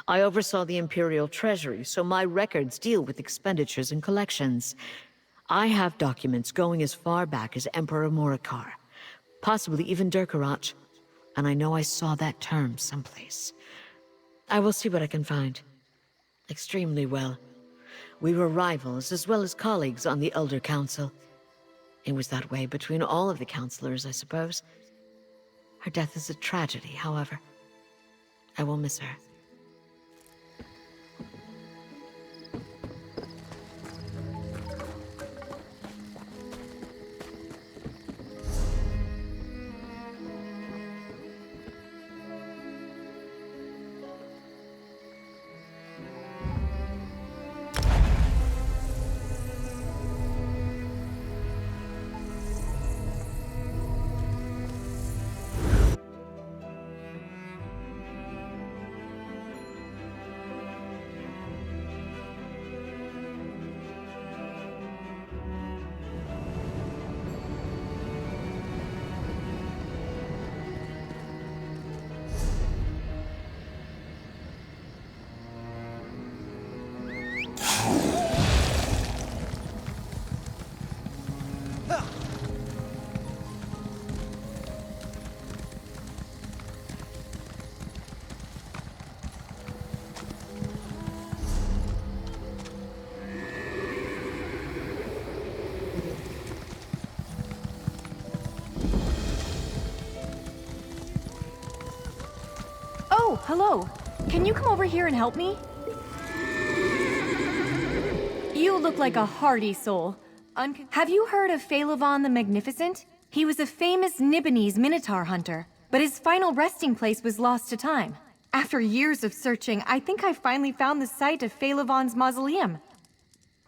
I oversaw the Imperial Treasury, so my records deal with expenditures and collections. I have documents going as far back as Emperor Morikar, possibly even Durkarach, and I know I saw that term someplace. I will see what I can find. Extremely well. We were rivals as well as colleagues on the Elder Council. It was that way between all of the counselors, I suppose. Her death is a tragedy, however. I will miss her. Oh, hello. Can you come over here and help me? You look like a hardy soul. Have you heard of Phaelivon the Magnificent? He was a famous Nibonese Minotaur hunter, but his final resting place was lost to time. After years of searching, I think I finally found the site of Phaelivon's mausoleum.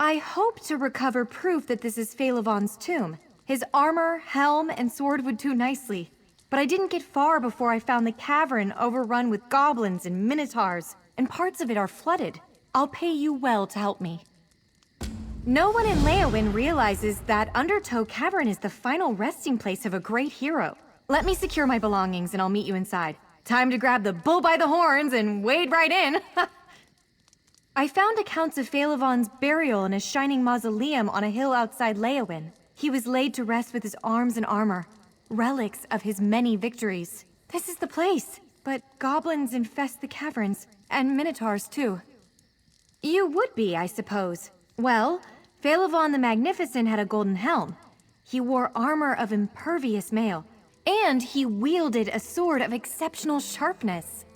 I hope to recover proof that this is Phaelivon's tomb. His armor, helm, and sword would do nicely. But I didn't get far before I found the cavern overrun with goblins and minotaurs, and parts of it are flooded. I'll pay you well to help me. No one in Leyawiin realizes that Undertow Cavern is the final resting place of a great hero. Let me secure my belongings and I'll meet you inside. Time to grab the bull by the horns and wade right in. I found accounts of Phaelivon's burial in a shining mausoleum on a hill outside Leyawiin. He was laid to rest with his arms and armor, relics of his many victories. This is the place, but goblins infest the caverns, and minotaurs too. You would be, I suppose. Well, Phaelivon the Magnificent had a golden helm. He wore armor of impervious mail, and he wielded a sword of exceptional sharpness.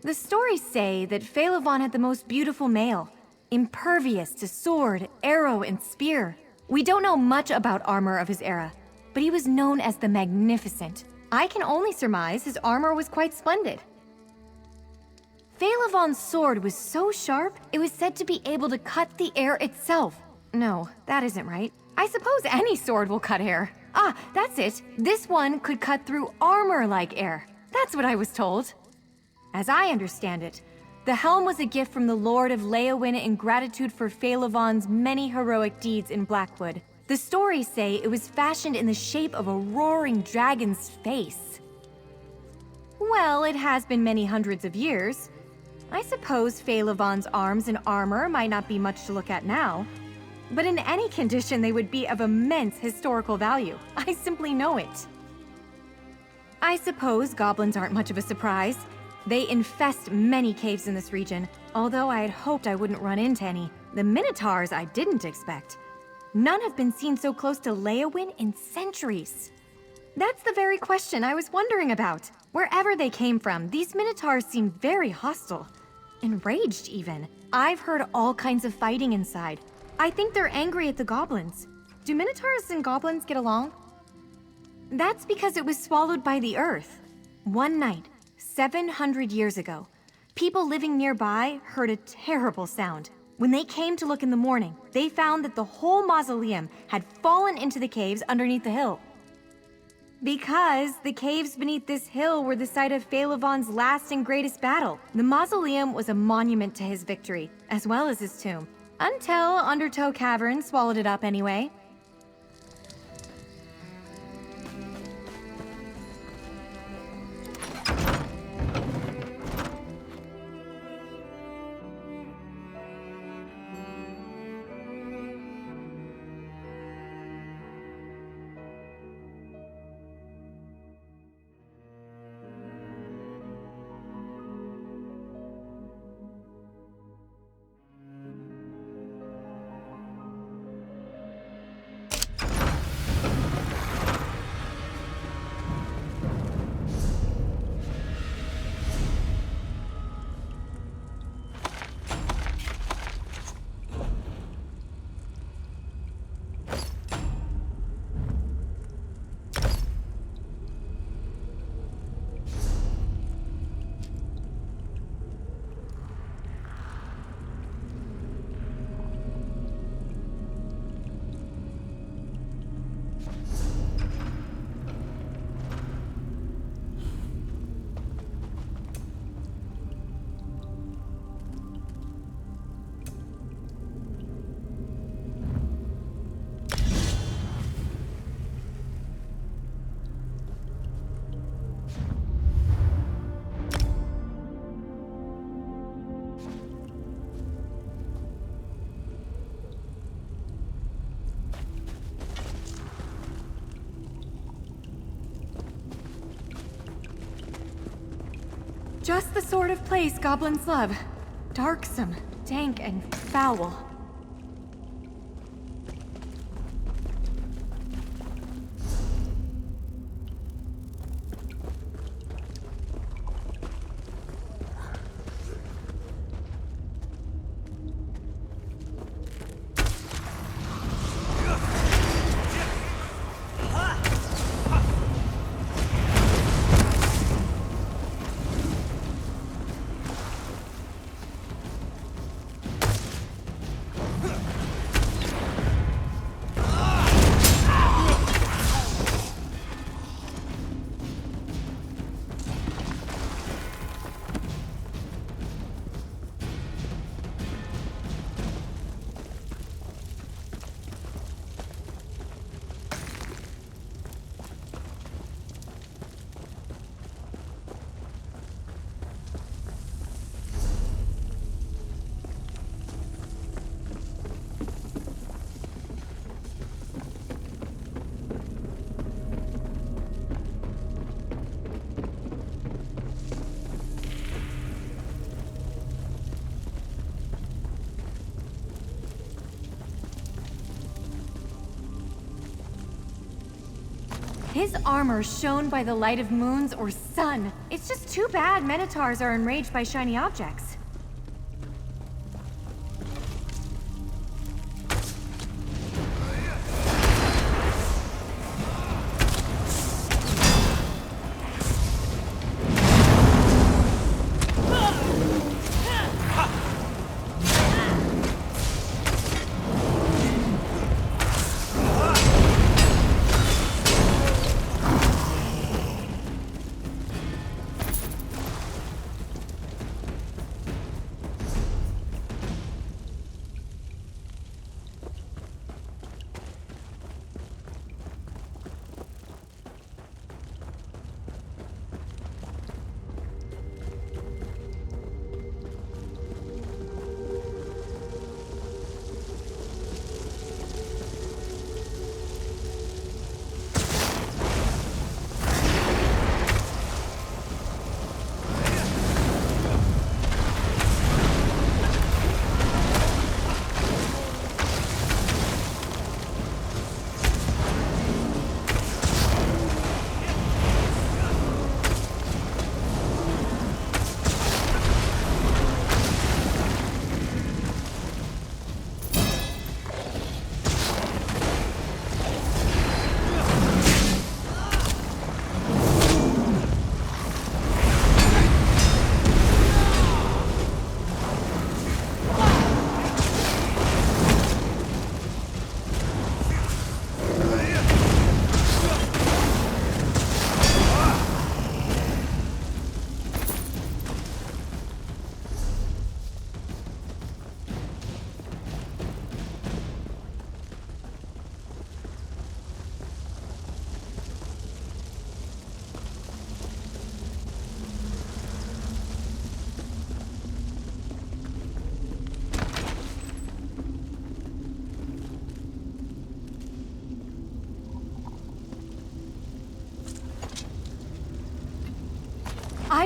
The stories say that Phaelivon had the most beautiful mail, impervious to sword, arrow, and spear. We don't know much about armor of his era, but he was known as the Magnificent. I can only surmise his armor was quite splendid. Phaelivon's sword was so sharp, it was said to be able to cut the air itself. No, that isn't right. I suppose any sword will cut air. Ah, that's it. This one could cut through armor like air. That's what I was told. As I understand it, the helm was a gift from the Lord of Leyawiin in gratitude for Phaelovan's many heroic deeds in Blackwood. The stories say it was fashioned in the shape of a roaring dragon's face. Well, it has been many hundreds of years. I suppose Phaelovan's arms and armor might not be much to look at now, but in any condition they would be of immense historical value. I simply know it. I suppose goblins aren't much of a surprise. They infest many caves in this region, although I had hoped I wouldn't run into any. The Minotaurs I didn't expect. None have been seen so close to Leyawiin in centuries. That's the very question I was wondering about. Wherever they came from, these Minotaurs seem very hostile. Enraged, even. I've heard all kinds of fighting inside. I think they're angry at the goblins. Do Minotaurs and goblins get along? That's because it was swallowed by the earth. One night, 700 years ago, people living nearby heard a terrible sound. When they came to look in the morning, they found that the whole mausoleum had fallen into the caves underneath the hill. Because the caves beneath this hill were the site of Phaelovan's last and greatest battle. The mausoleum was a monument to his victory, as well as his tomb. Until Undertow Cavern swallowed it up anyway. Just the sort of place goblins love. Darksome, dank, and foul. His armor shone by the light of moons or sun. It's just too bad Minotaurs are enraged by shiny objects.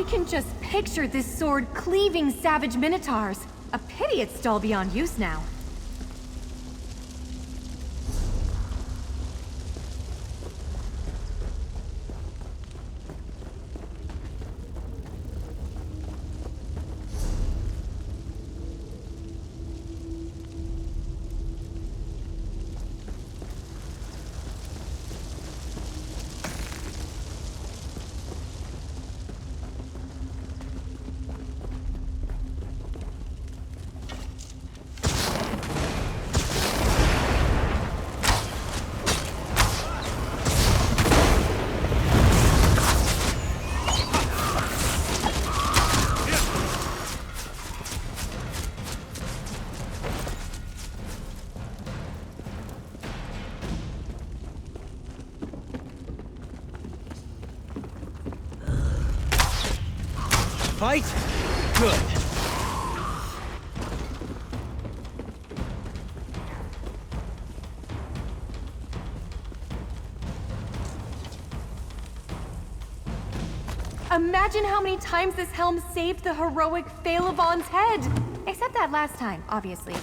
can just picture this sword cleaving savage minotaurs. A pity it's dull beyond use now. Fight? Good. Imagine how many times this helm saved the heroic Phalavon's head! Except that last time, obviously.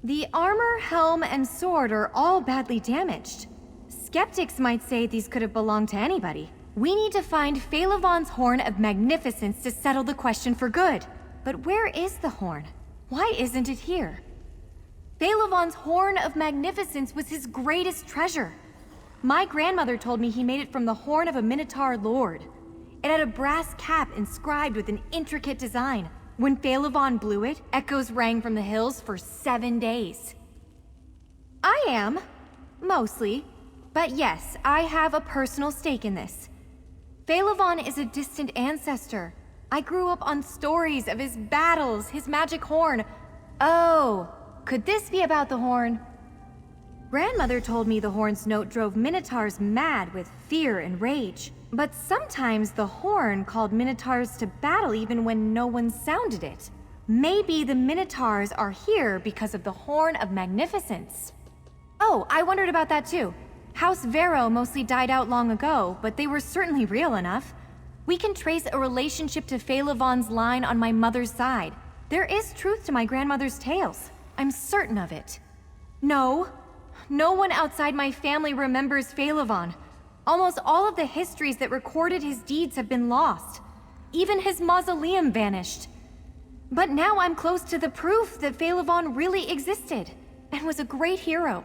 The armor, helm, and sword are all badly damaged. Skeptics might say these could have belonged to anybody. We need to find Phalavon's Horn of Magnificence to settle the question for good. But where is the horn? Why isn't it here? Phalavon's Horn of Magnificence was his greatest treasure. My grandmother told me he made it from the horn of a Minotaur lord. It had a brass cap inscribed with an intricate design. When Phalavon blew it, echoes rang from the hills for 7 days. I am. Mostly. But yes, I have a personal stake in this. Phalavon is a distant ancestor. I grew up on stories of his battles, his magic horn. Oh, could this be about the horn? Grandmother told me the horn's note drove Minotaurs mad with fear and rage. But sometimes the horn called Minotaurs to battle even when no one sounded it. Maybe the Minotaurs are here because of the Horn of Magnificence. Oh, I wondered about that too. House Vero mostly died out long ago, but they were certainly real enough. We can trace a relationship to Phalavon's line on my mother's side. There is truth to my grandmother's tales. I'm certain of it. No one outside my family remembers Phalavon. Almost all of the histories that recorded his deeds have been lost. Even his mausoleum vanished. But now I'm close to the proof that Phalavon really existed, and was a great hero.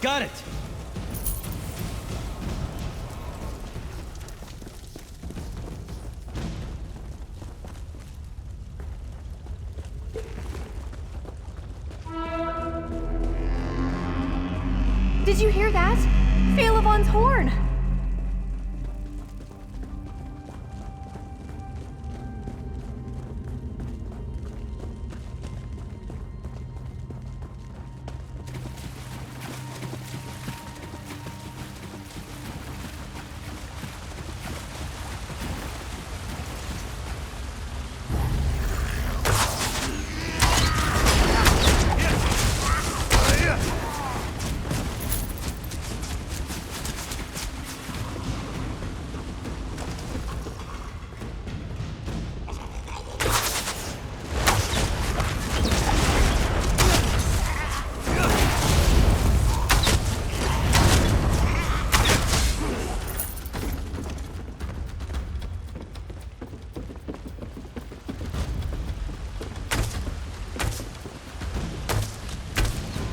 Got it! Did you hear that? Phalavon's horn!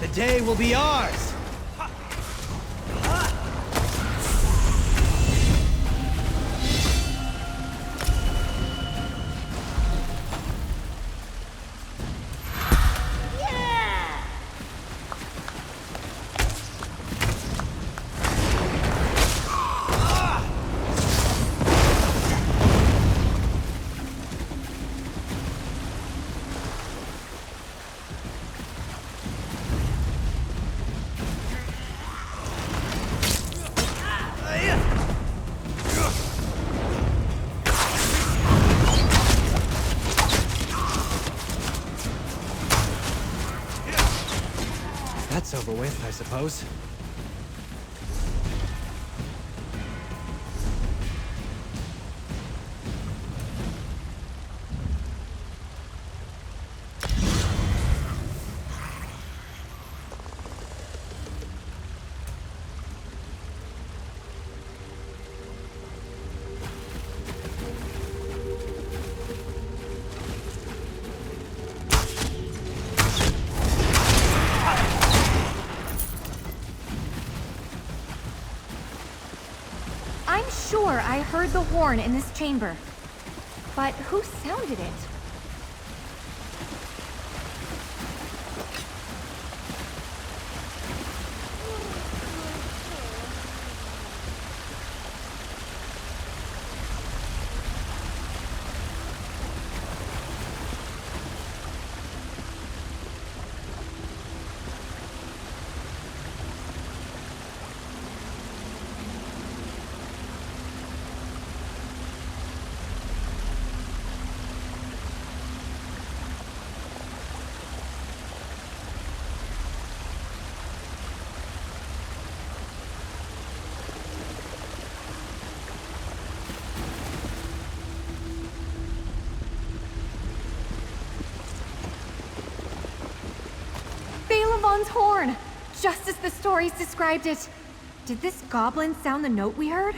The day will be ours! That's over with, I suppose. I'm sure I heard the horn in this chamber. But who sounded it? Balavan's horn! Just as the stories described it. Did this goblin sound the note we heard?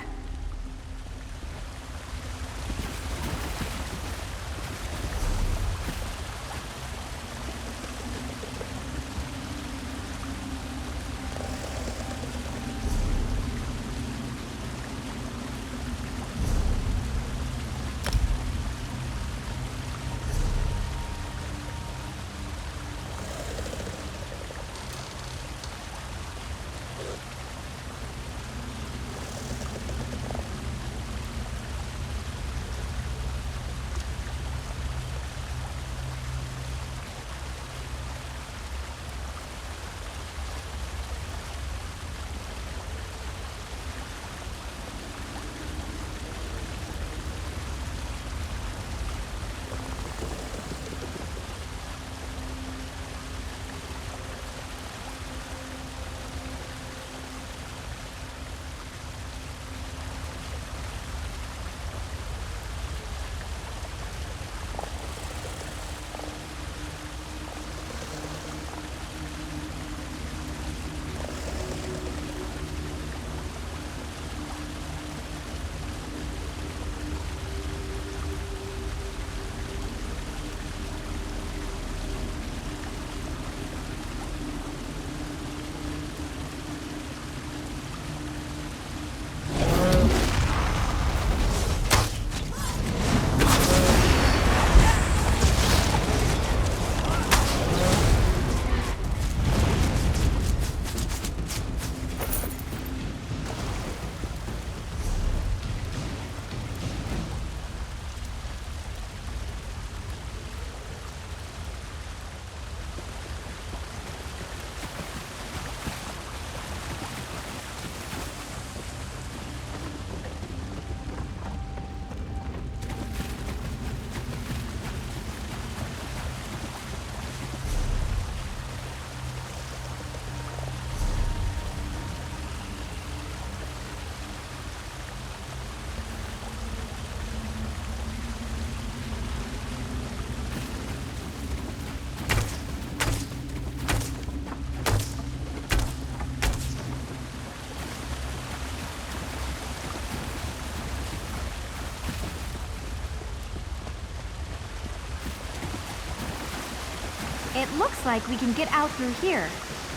It looks like we can get out through here.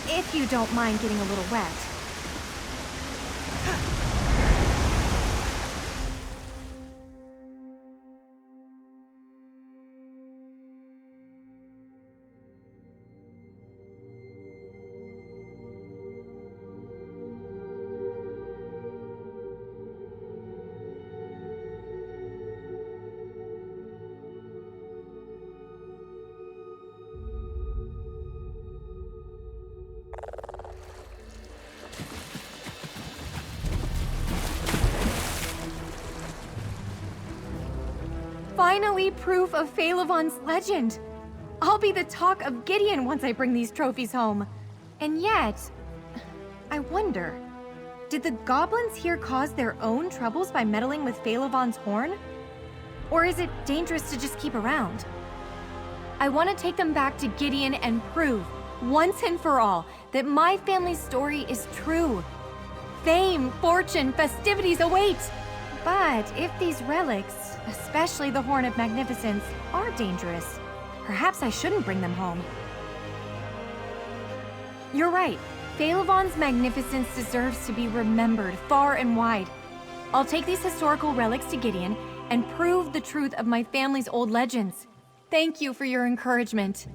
If you don't mind getting a little wet. Finally, proof of Phaelivon's legend. I'll be the talk of Gideon once I bring these trophies home. And yet, I wonder, did the goblins here cause their own troubles by meddling with Phaelivon's horn? Or is it dangerous to just keep around? I want to take them back to Gideon and prove, once and for all, that my family's story is true. Fame, fortune, festivities await! But if these relics, especially the Horn of Magnificence, are dangerous, perhaps I shouldn't bring them home. You're right. Phaelivon's magnificence deserves to be remembered far and wide. I'll take these historical relics to Gideon and prove the truth of my family's old legends. Thank you for your encouragement.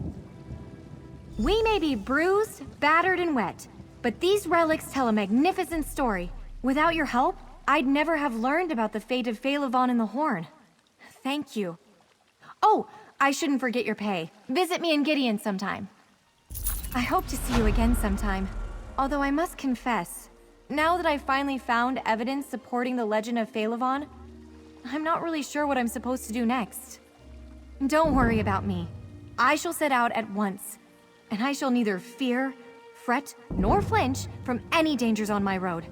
We may be bruised, battered, and wet, but these relics tell a magnificent story. Without your help, I'd never have learned about the fate of Phaelivon and the Horn. Thank you. Oh, I shouldn't forget your pay. Visit me in Gideon sometime. I hope to see you again sometime. Although I must confess, now that I've finally found evidence supporting the legend of Phaelivon, I'm not really sure what I'm supposed to do next. Don't worry about me. I shall set out at once, and I shall neither fear, fret, nor flinch from any dangers on my road.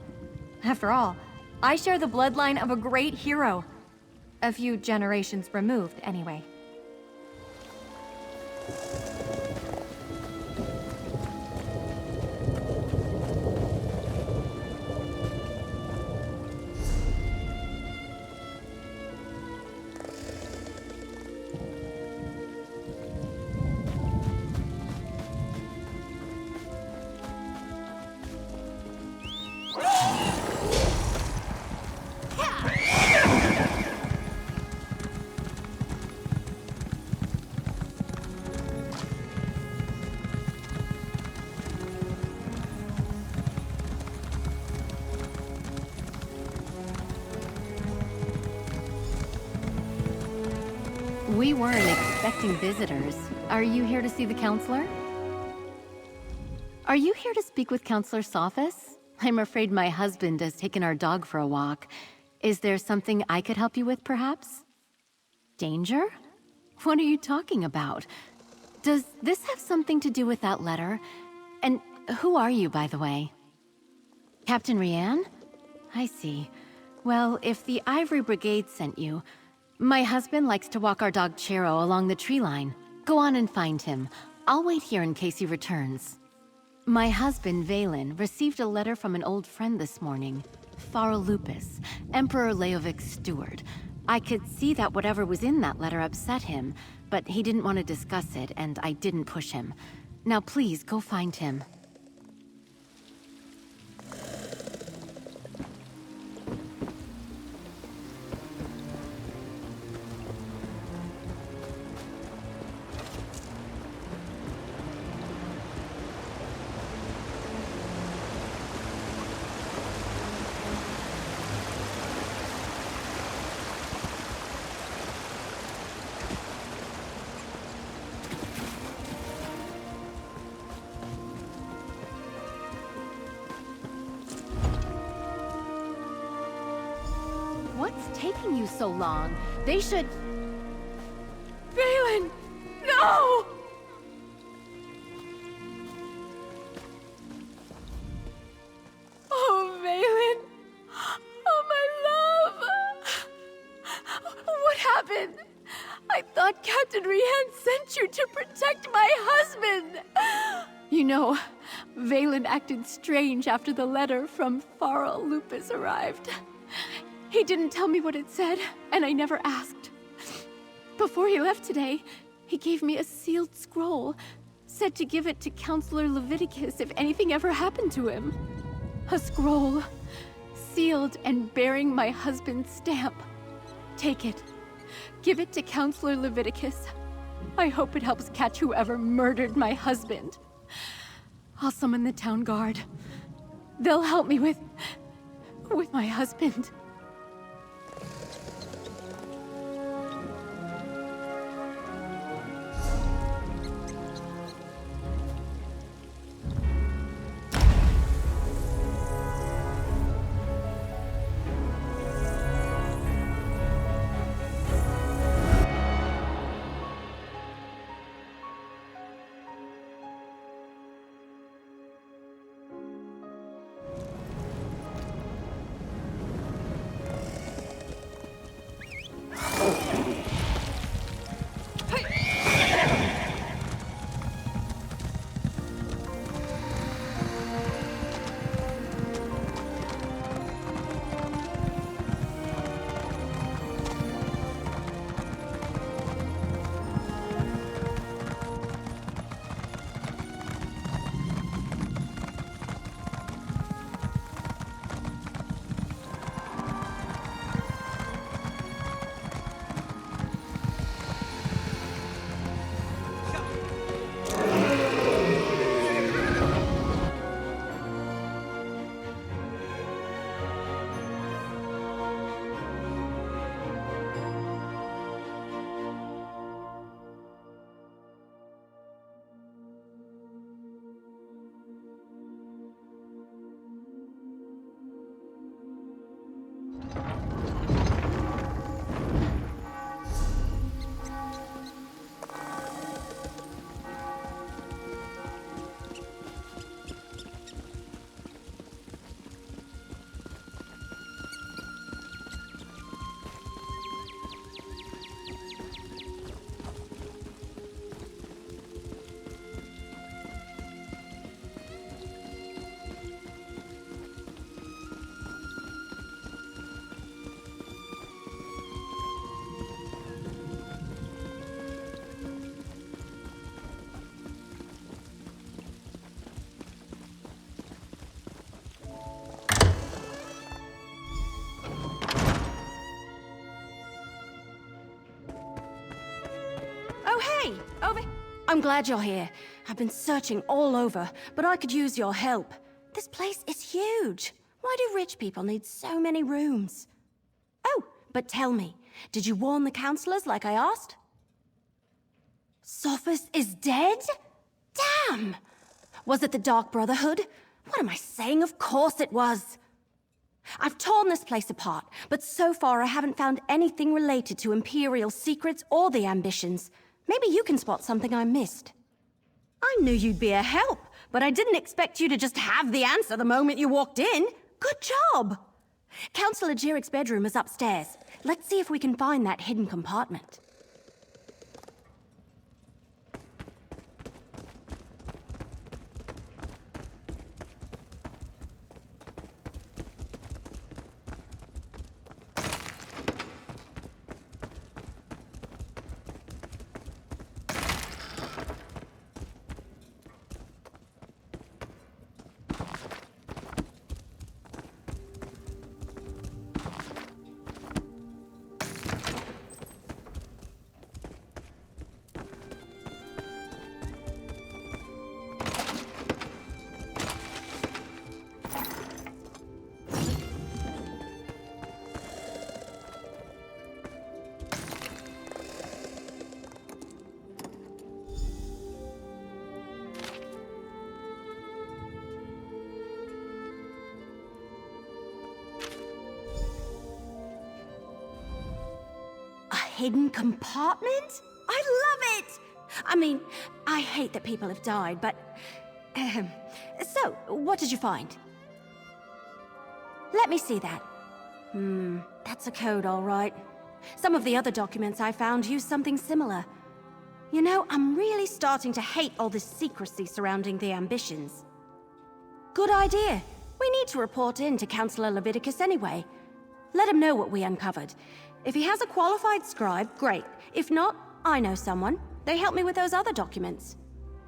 After all, I share the bloodline of a great hero. A few generations removed, anyway. We weren't expecting visitors. Are you here to see the counselor? Are you here to speak with Counselor Sophis? I'm afraid my husband has taken our dog for a walk. Is there something I could help you with, perhaps? Danger? What are you talking about? Does this have something to do with that letter? And who are you, by the way? Captain Rianne? I see. Well, if the Ivory Brigade sent you, my husband likes to walk our dog Chero along the tree line. Go on and find him. I'll wait here in case he returns. My husband, Vaylin, received a letter from an old friend this morning. Farol Lupus, Emperor Leovic's steward. I could see that whatever was in that letter upset him, but he didn't want to discuss it, and I didn't push him. Now please, go find him. What's taking you so long? They should... Vaylin! No! Oh, Vaylin! Oh, my love! What happened? I thought Captain Rianne sent you to protect my husband! You know, Vaylin acted strange after the letter from Farol Lupus arrived. He didn't tell me what it said, and I never asked. Before he left today, he gave me a sealed scroll, said to give it to Counselor Leviticus if anything ever happened to him. A scroll, sealed and bearing my husband's stamp. Take it. Give it to Counselor Leviticus. I hope it helps catch whoever murdered my husband. I'll summon the town guard. They'll help me with my husband. I'm glad you're here. I've been searching all over, but I could use your help. This place is huge. Why do rich people need so many rooms? Oh, but tell me, did you warn the counselors like I asked? Sophus is dead? Damn! Was it the Dark Brotherhood? What am I saying? Of course it was. I've torn this place apart, but so far I haven't found anything related to Imperial secrets or the ambitions. Maybe you can spot something I missed. I knew you'd be a help, but I didn't expect you to just have the answer the moment you walked in. Good job! Counselor Jiric's bedroom is upstairs. Let's see if we can find that hidden compartment. Hidden compartment? I love it! I mean, I hate that people have died, but... So, what did you find? Let me see that. That's a code, all right. Some of the other documents I found use something similar. You know, I'm really starting to hate all this secrecy surrounding the ambitions. Good idea. We need to report in to Counselor Leviticus anyway. Let him know what we uncovered. If he has a qualified scribe, great. If not, I know someone. They helped me with those other documents.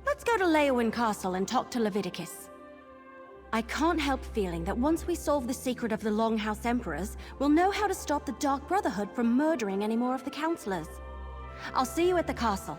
Let's go to Leyawiin Castle and talk to Leviticus. I can't help feeling that once we solve the secret of the Longhouse Emperors, we'll know how to stop the Dark Brotherhood from murdering any more of the counselors. I'll see you at the castle.